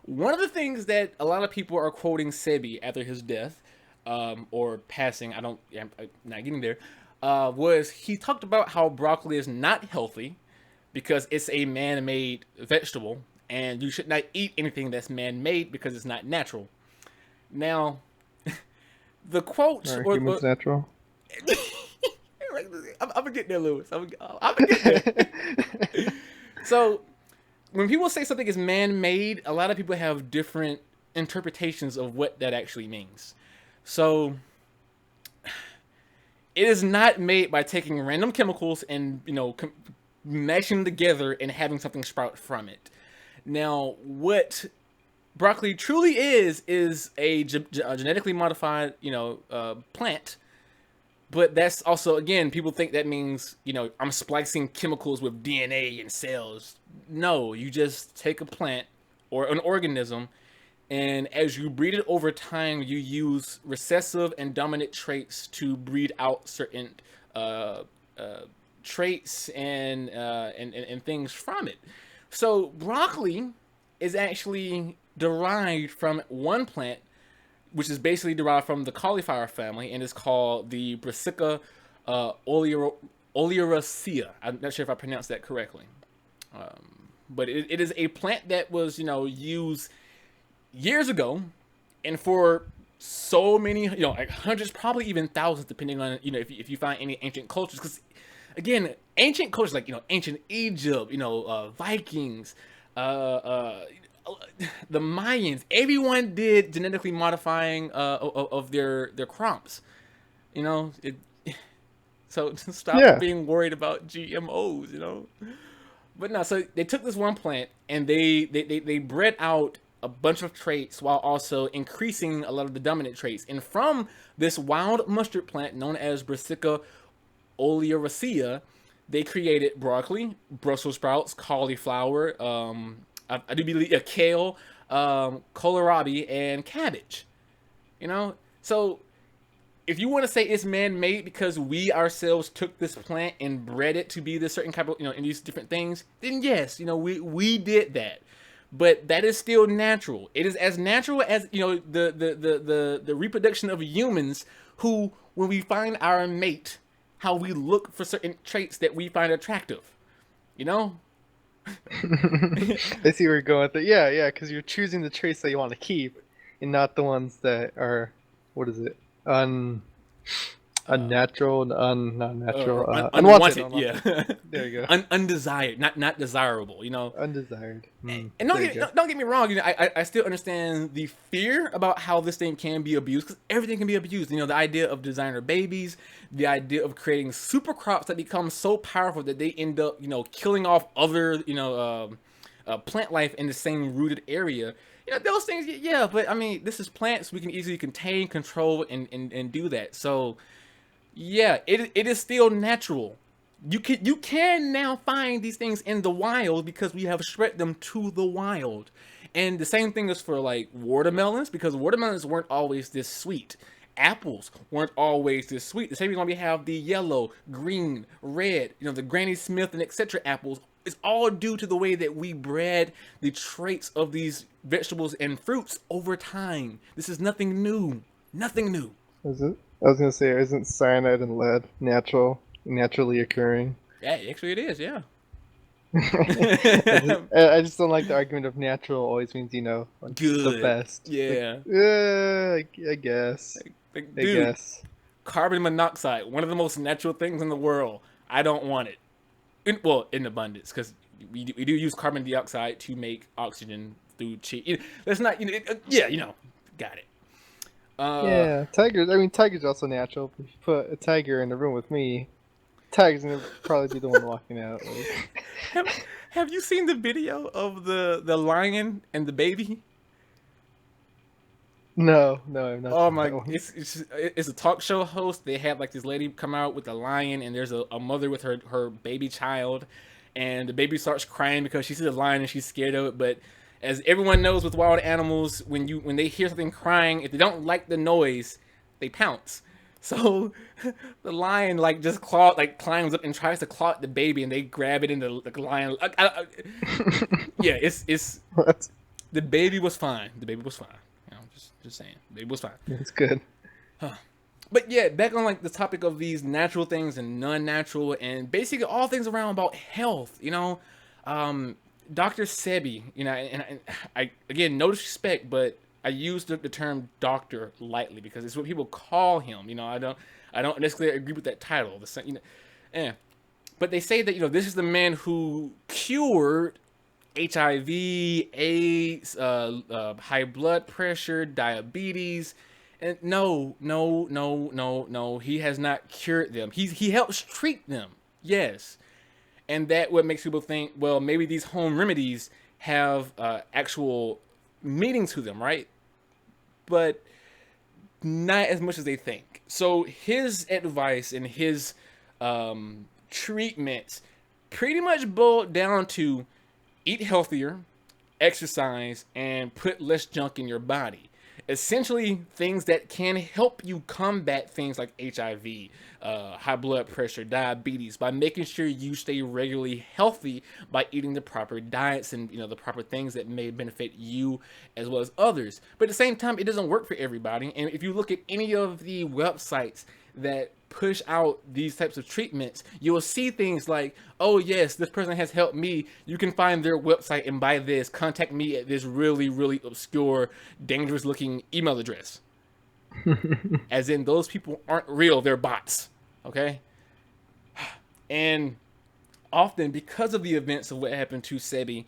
One of the things that a lot of people are quoting Sebi after his death, or passing, I'm not getting there, was he talked about how broccoli is not healthy because it's a man-made vegetable, and you should not eat anything that's man-made because it's not natural. Now, the quotes
Or humans natural?
I'm gonna get there, Lewis. I'm gonna get there. So when people say something is man-made, a lot of people have different interpretations of what that actually means. So it is not made by taking random chemicals and mashing them together and having something sprout from it. Now, what broccoli truly is a genetically modified plant. But that's also, again, people think that means, I'm splicing chemicals with DNA and cells. No, you just take a plant or an organism, and as you breed it over time, you use recessive and dominant traits to breed out certain uh, uh, traits and things from it. So broccoli is actually derived from one plant which is basically derived from the cauliflower family and is called the Brassica oleracea. I'm not sure if I pronounced that correctly. But it is a plant that was, used years ago, and for so many, like hundreds, probably even thousands, depending on, if you find any ancient cultures. Because, again, ancient cultures like, ancient Egypt, Vikings, the Mayans, everyone did genetically modifying of their crops. It, so stop being worried about GMOs. But no, so they took this one plant and they bred out a bunch of traits while also increasing a lot of the dominant traits. And from this wild mustard plant known as Brassica oleracea, they created broccoli, Brussels sprouts, cauliflower, I do believe kale, kohlrabi, and cabbage. So if you want to say it's man-made because we ourselves took this plant and bred it to be this certain type of, and these different things, then yes, we did that. But that is still natural. It is as natural as the reproduction of humans who, when we find our mate, how we look for certain traits that we find attractive.
I see where you're going with it. Yeah, because you're choosing the traits that you want to keep, and not the ones that are, what is it, unnatural, not natural, unwanted.
Yeah.
There you go.
Undesired, not desirable.
Undesired.
And don't get me wrong. I still understand the fear about how this thing can be abused, because everything can be abused. The idea of designer babies, the idea of creating super crops that become so powerful that they end up killing off other plant life in the same rooted area. Those things. Yeah, but I mean, this is plants. We can easily contain, control, and do that. So yeah, it is still natural. You can now find these things in the wild because we have spread them to the wild. And the same thing is for like watermelons, because watermelons weren't always this sweet. Apples weren't always this sweet. The same reason why we have the yellow, green, red, the Granny Smith and etc. apples. It's all due to the way that we bred the traits of these vegetables and fruits over time. This is nothing new. Nothing new.
Is it? I was gonna say, isn't cyanide and lead naturally occurring?
Yeah, actually it is, yeah.
I just don't like the argument of natural always means like
good,
the best.
Yeah.
I guess.
Dude,
I guess.
Carbon monoxide, one of the most natural things in the world. I don't want it. In abundance, because we do use carbon dioxide to make oxygen through cheese. That's not, got it.
Yeah, tigers. I mean, tigers are also natural. If you put a tiger in the room with me, tiger's gonna probably be the one walking out. Like.
Have you seen the video of the lion and the baby?
No, no, I'm not
Oh
seen
my!
that one.
It's a talk show host. They had like this lady come out with a lion, and there's a mother with her baby child, and the baby starts crying because she sees a lion and she's scared of it. But as everyone knows with wild animals, when they hear something crying, if they don't like the noise, they pounce. So the lion like just climbs up and tries to claw at the baby, and they grab it, and the lion. Yeah, it's
What?
the baby was fine. The baby was fine. You know, just saying, the baby was fine.
That's good.
But yeah, back on like the topic of these natural things and non-natural, and basically all things around about health. Dr. Sebi. And I again, no disrespect, but I use the term doctor lightly because it's what people call him. I don't necessarily agree with that title. But they say that this is the man who cured HIV, AIDS, high blood pressure, diabetes, and no, he has not cured them. He helps treat them, yes, and that what makes people think, well, maybe these home remedies have actual meaning to them, right? But not as much as they think. So his advice and his treatments pretty much boiled down to eat healthier, exercise, and put less junk in your body. Essentially, things that can help you combat things like HIV, high blood pressure, diabetes, by making sure you stay regularly healthy by eating the proper diets and the proper things that may benefit you as well as others. But at the same time, it doesn't work for everybody. And if you look at any of the websites that push out these types of treatments, you will see things like, oh yes, this person has helped me. You can find their website and buy this. Contact me at this really, really obscure, dangerous looking email address. As in, those people aren't real, they're bots. Okay? And often, because of the events of what happened to Sebi,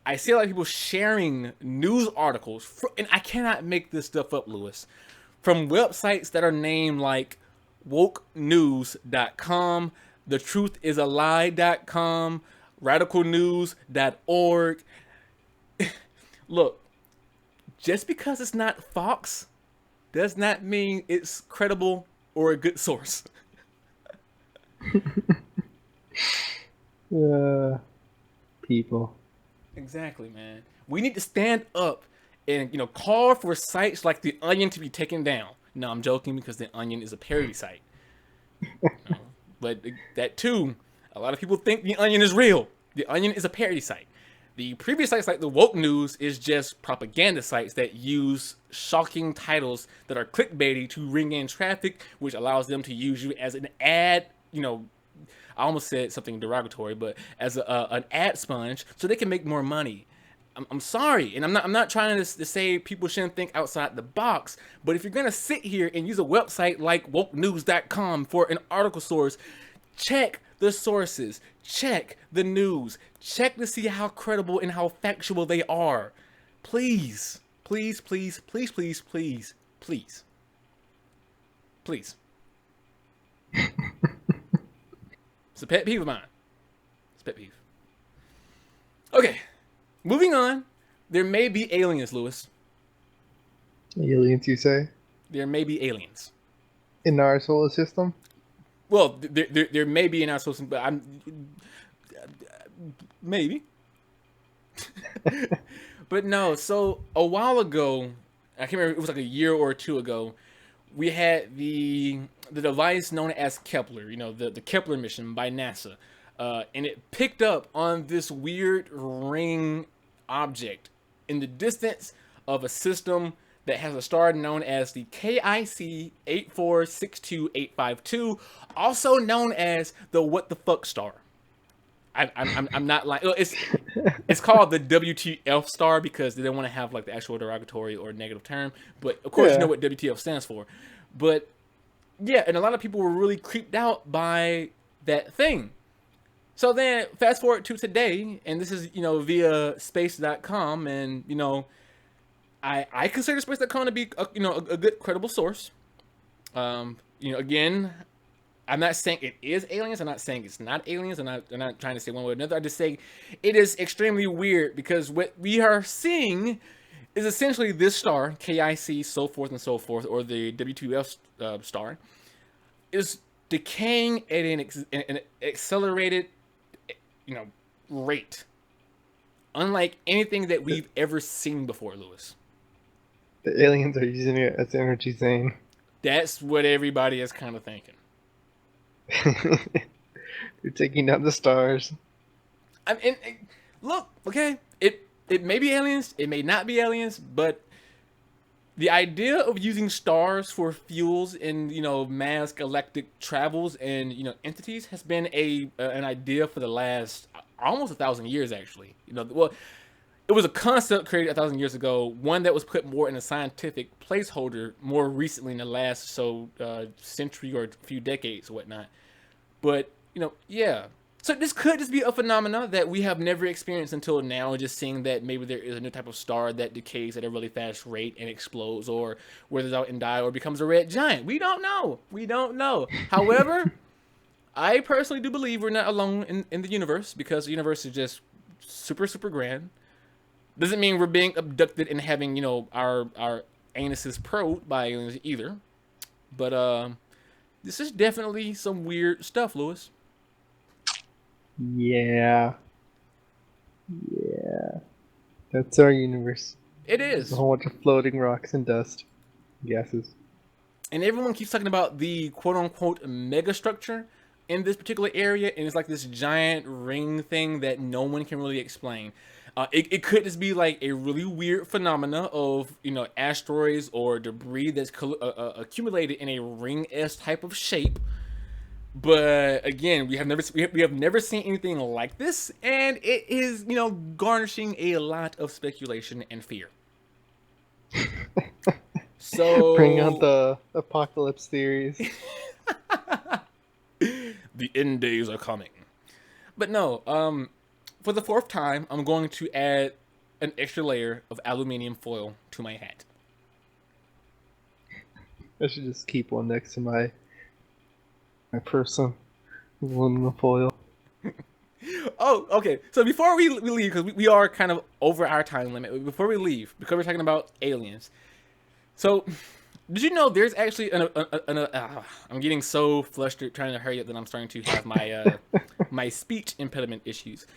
I see a lot of people sharing news articles, and I cannot make this stuff up, Lewis, from websites that are named like wokenews.com, thetruthisalie.com, radicalnews.org. Look, just because it's not Fox does not mean it's credible or a good source.
People.
Exactly, man. We need to stand up and call for sites like The Onion to be taken down. No, I'm joking, because The Onion is a parody site. But that too, a lot of people think The Onion is real. The Onion is a parody site. The previous sites like the Woke News is just propaganda sites that use shocking titles that are clickbaity to ring in traffic, which allows them to use you as an ad, I almost said something derogatory, but as an ad sponge, so they can make more money. I'm sorry, and I'm not trying to say people shouldn't think outside the box, but if you're gonna sit here and use a website like wokenews.com for an article source, check the sources, check the news, check to see how credible and how factual they are. Please, please, please, please, please, please, please, please. It's a pet peeve of mine. It's a pet peeve. Okay. Moving on, there may be aliens, Lewis.
Aliens, you say?
There may be aliens.
In our solar system?
Well, there may be in our solar system, but maybe. But no, so a while ago, I can't remember, it was like a year or two ago, we had the device known as Kepler, the Kepler mission by NASA. And it picked up on this weird ring object in the distance of a system that has a star known as the KIC 8462852, also known as the What the Fuck star. I'm not like, it's called the WTF star because they don't want to have like the actual derogatory or negative term, but of course you know what WTF stands for. But yeah, and a lot of people were really creeped out by that thing. So then, fast forward to today, and this is, via space.com, and, I consider space.com to be, a good, credible source. Again, I'm not saying it is aliens. I'm not saying it's not aliens. I'm not trying to say one way or another. I just say it is extremely weird because what we are seeing is essentially this star, KIC, so forth and so forth, or the W2F star, is decaying at an accelerated, rate, unlike anything that we've ever seen before, Lewis.
The aliens are using it as energy, Zane.
That's what everybody is kind of thinking.
You're taking down the stars.
And look, okay, it may be aliens, it may not be aliens, but the idea of using stars for fuels in mass galactic travels and entities has been an idea for the last almost 1,000 years, actually. Well, it was a concept created 1,000 years ago, one that was put more in a scientific placeholder more recently in the last century or a few decades or whatnot. But yeah. So this could just be a phenomena that we have never experienced until now, just seeing that maybe there is a new type of star that decays at a really fast rate and explodes or weathers out and dies or becomes a red giant. We don't know. We don't know. However, I personally do believe we're not alone in the universe, because the universe is just super, super grand. Doesn't mean we're being abducted and having, our anuses probed by aliens either. But this is definitely some weird stuff, Lewis.
Yeah. That's our universe.
It is.
A whole bunch of floating rocks and dust, gases.
And everyone keeps talking about the quote-unquote megastructure in this particular area, and it's like this giant ring thing that no one can really explain. It could just be like a really weird phenomena of asteroids or debris that's accumulated in a ring-esque type of shape. But again, we have never seen anything like this, and it is garnishing a lot of speculation and fear. So
bring out the apocalypse theories.
The end days are coming. But no, for the fourth time, I'm going to add an extra layer of aluminium foil to my hat.
I should just keep one next to my person. Aluminum foil.
Oh, okay. So before we leave, because we are kind of over our time limit, before we leave, because we're talking about aliens. So, did you know there's actually I'm getting so flustered trying to hurry up that I'm starting to have my my speech impediment issues.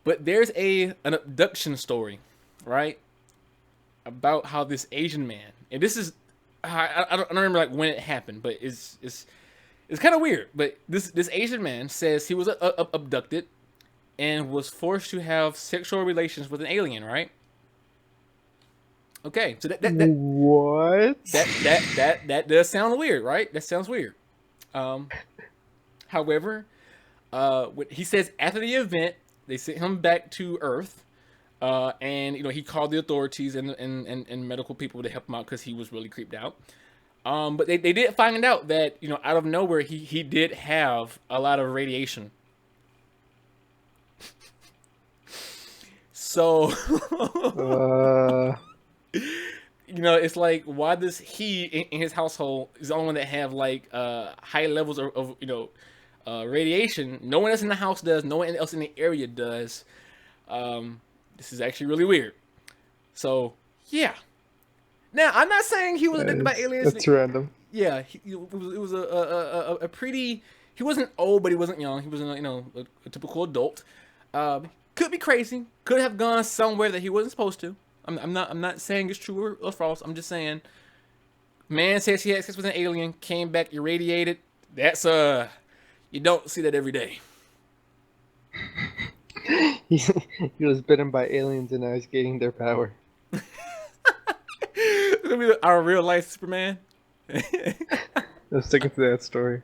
But there's an abduction story, right? About how this Asian man, and this is I don't remember like when it happened, but it's kind of weird. But this Asian man says he was abducted and was forced to have sexual relations with an alien, right? Okay, so
what?
That does sound weird, right? That sounds weird. However, what he says, after the event, they sent him back to Earth, and he called the authorities and medical people to help him out because he was really creeped out. But they did find out that out of nowhere he did have a lot of radiation. So it's like, why does he in his household is the only one that have like high levels of radiation? No one else in the house does. No one else in the area does. This is actually really weird. So yeah. Now I'm not saying he was abducted by aliens.
That's random.
Yeah, it was a pretty. He wasn't old, but he wasn't young. He was a typical adult. Could be crazy. Could have gone somewhere that he wasn't supposed to. I'm not saying it's true or false. I'm just saying, man says he had sex with an alien, came back irradiated. That's you don't see that every day.
He was bitten by aliens and now he's gaining their power.
It's gonna be our real life Superman.
I'm sticking to that story.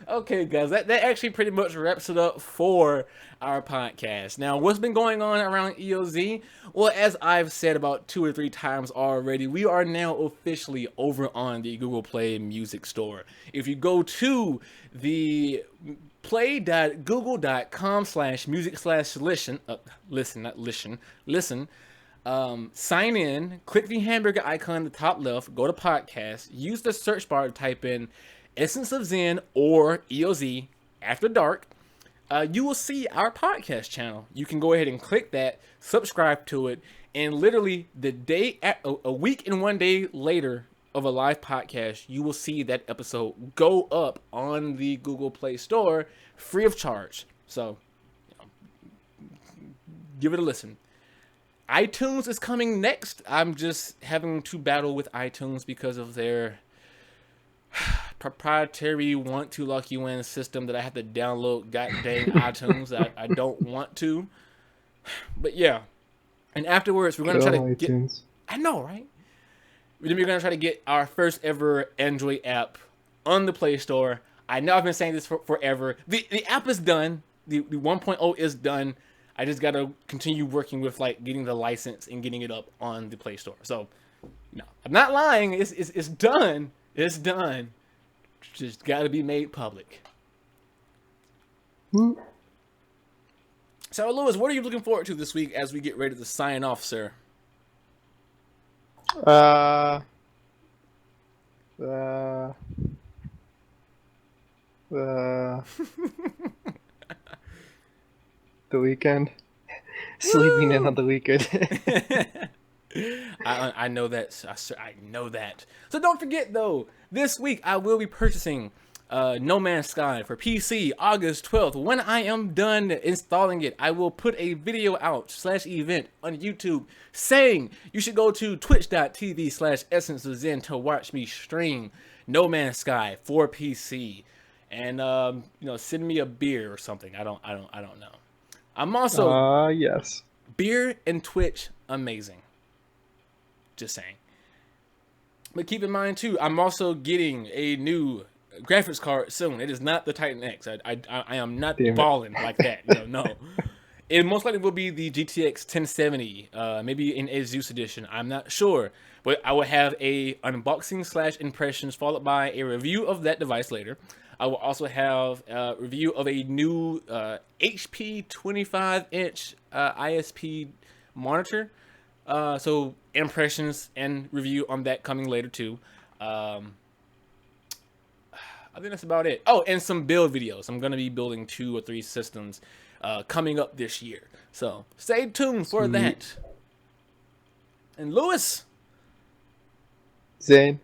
Okay, guys, that actually pretty much wraps it up for our podcast. Now, what's been going on around EoZ? Well, as I've said about 2 or 3 times already, we are now officially over on the Google Play Music Store. If you go to the play.google.com/music/listen, sign in, click the hamburger icon in the top left, go to podcast, use the search bar to type in Essence of Zen or EoZ After Dark. You will see our podcast channel. You can go ahead and click that, subscribe to it, And literally the day, a week and 1 day later of a live podcast, you will see that episode go up on the Google Play Store free of charge. So give it a listen. iTunes is coming next. I'm just having to battle with iTunes because of their proprietary want to lock you in system that I have to download goddamn iTunes. I don't want to. But yeah. And afterwards, we're going to try to get... I know, right? We're going to try to get our first ever Android app on the Play Store. I know I've been saying this for forever. The app is done. The 1.0 is done. I just got to continue working with like getting the license and getting it up on the Play Store. So, no, I'm not lying. It's done. It's done. Just got to be made public. So, Lewis, what are you looking forward to this week as we get ready to sign off, sir?
The weekend. Sleeping in on the weekend.
I know that. I know that. So don't forget, though, this week I will be purchasing No Man's Sky for PC August 12th. When I am done installing it, I will put a video out /event on YouTube saying you should go to twitch.tv/essenceofzen to watch me stream No Man's Sky for PC. And send me a beer or something. I don't know. I'm also
yes.
Beer and Twitch, amazing. Just saying. But keep in mind too, I'm also getting a new graphics card soon. It is not the Titan X. I am not balling like that. No. It most likely will be the GTX 1070, maybe in Asus edition. I'm not sure, but I will have a unboxing / impressions followed by a review of that device later. I will also have a review of a new HP 25-inch ISP monitor. So impressions and review on that coming later too. I think that's about it. Oh, and some build videos. I'm going to be building 2 or 3 systems coming up this year. So stay tuned for that. And Lewis.
Zane.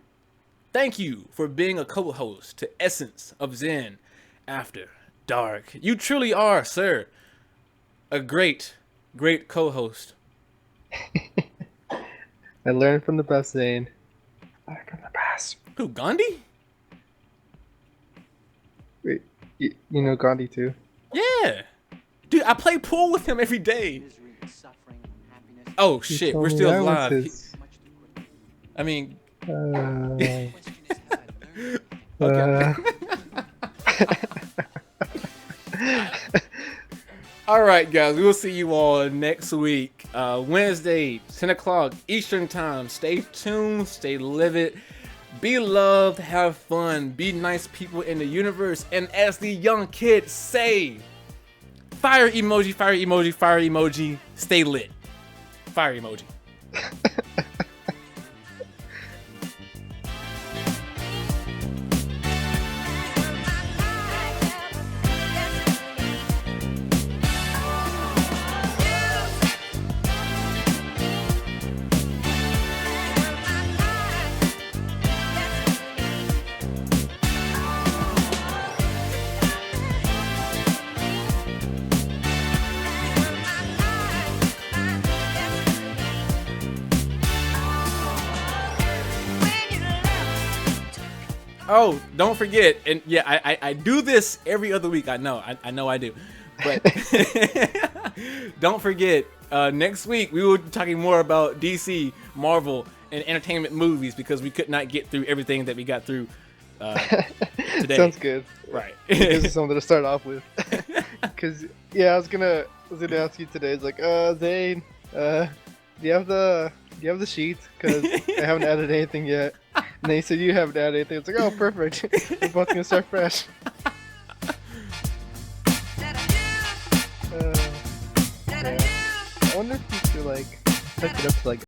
Thank you for being a co-host to Essence of Zen After Dark. You truly are, sir, a great, great co-host.
I learned from the best, Zane. I learned from the best.
Who, Gandhi?
Wait, you know Gandhi too?
Yeah. Dude, I play pool with him every day. Oh, shit, we're still live. I mean... Okay. All right, guys. We will see you all next week, Wednesday, 10 o'clock Eastern Time. Stay tuned. Stay livid. Be loved. Have fun. Be nice people in the universe. And as the young kids say, fire emoji, fire emoji, fire emoji. Stay lit. Fire emoji. Oh, don't forget, and yeah, I do this every other week. I know I do, but don't forget, next week we will be talking more about DC, Marvel, and entertainment movies because we could not get through everything that we got through today.
Sounds good.
Right.
This is something to start off with. Cause yeah, I was gonna ask you today. It's like, Zane, do you have the sheets? Cause I haven't added anything yet. And they said you haven't added anything. It's like, oh, perfect. We're both gonna start fresh. I wonder if you could like pick it up to like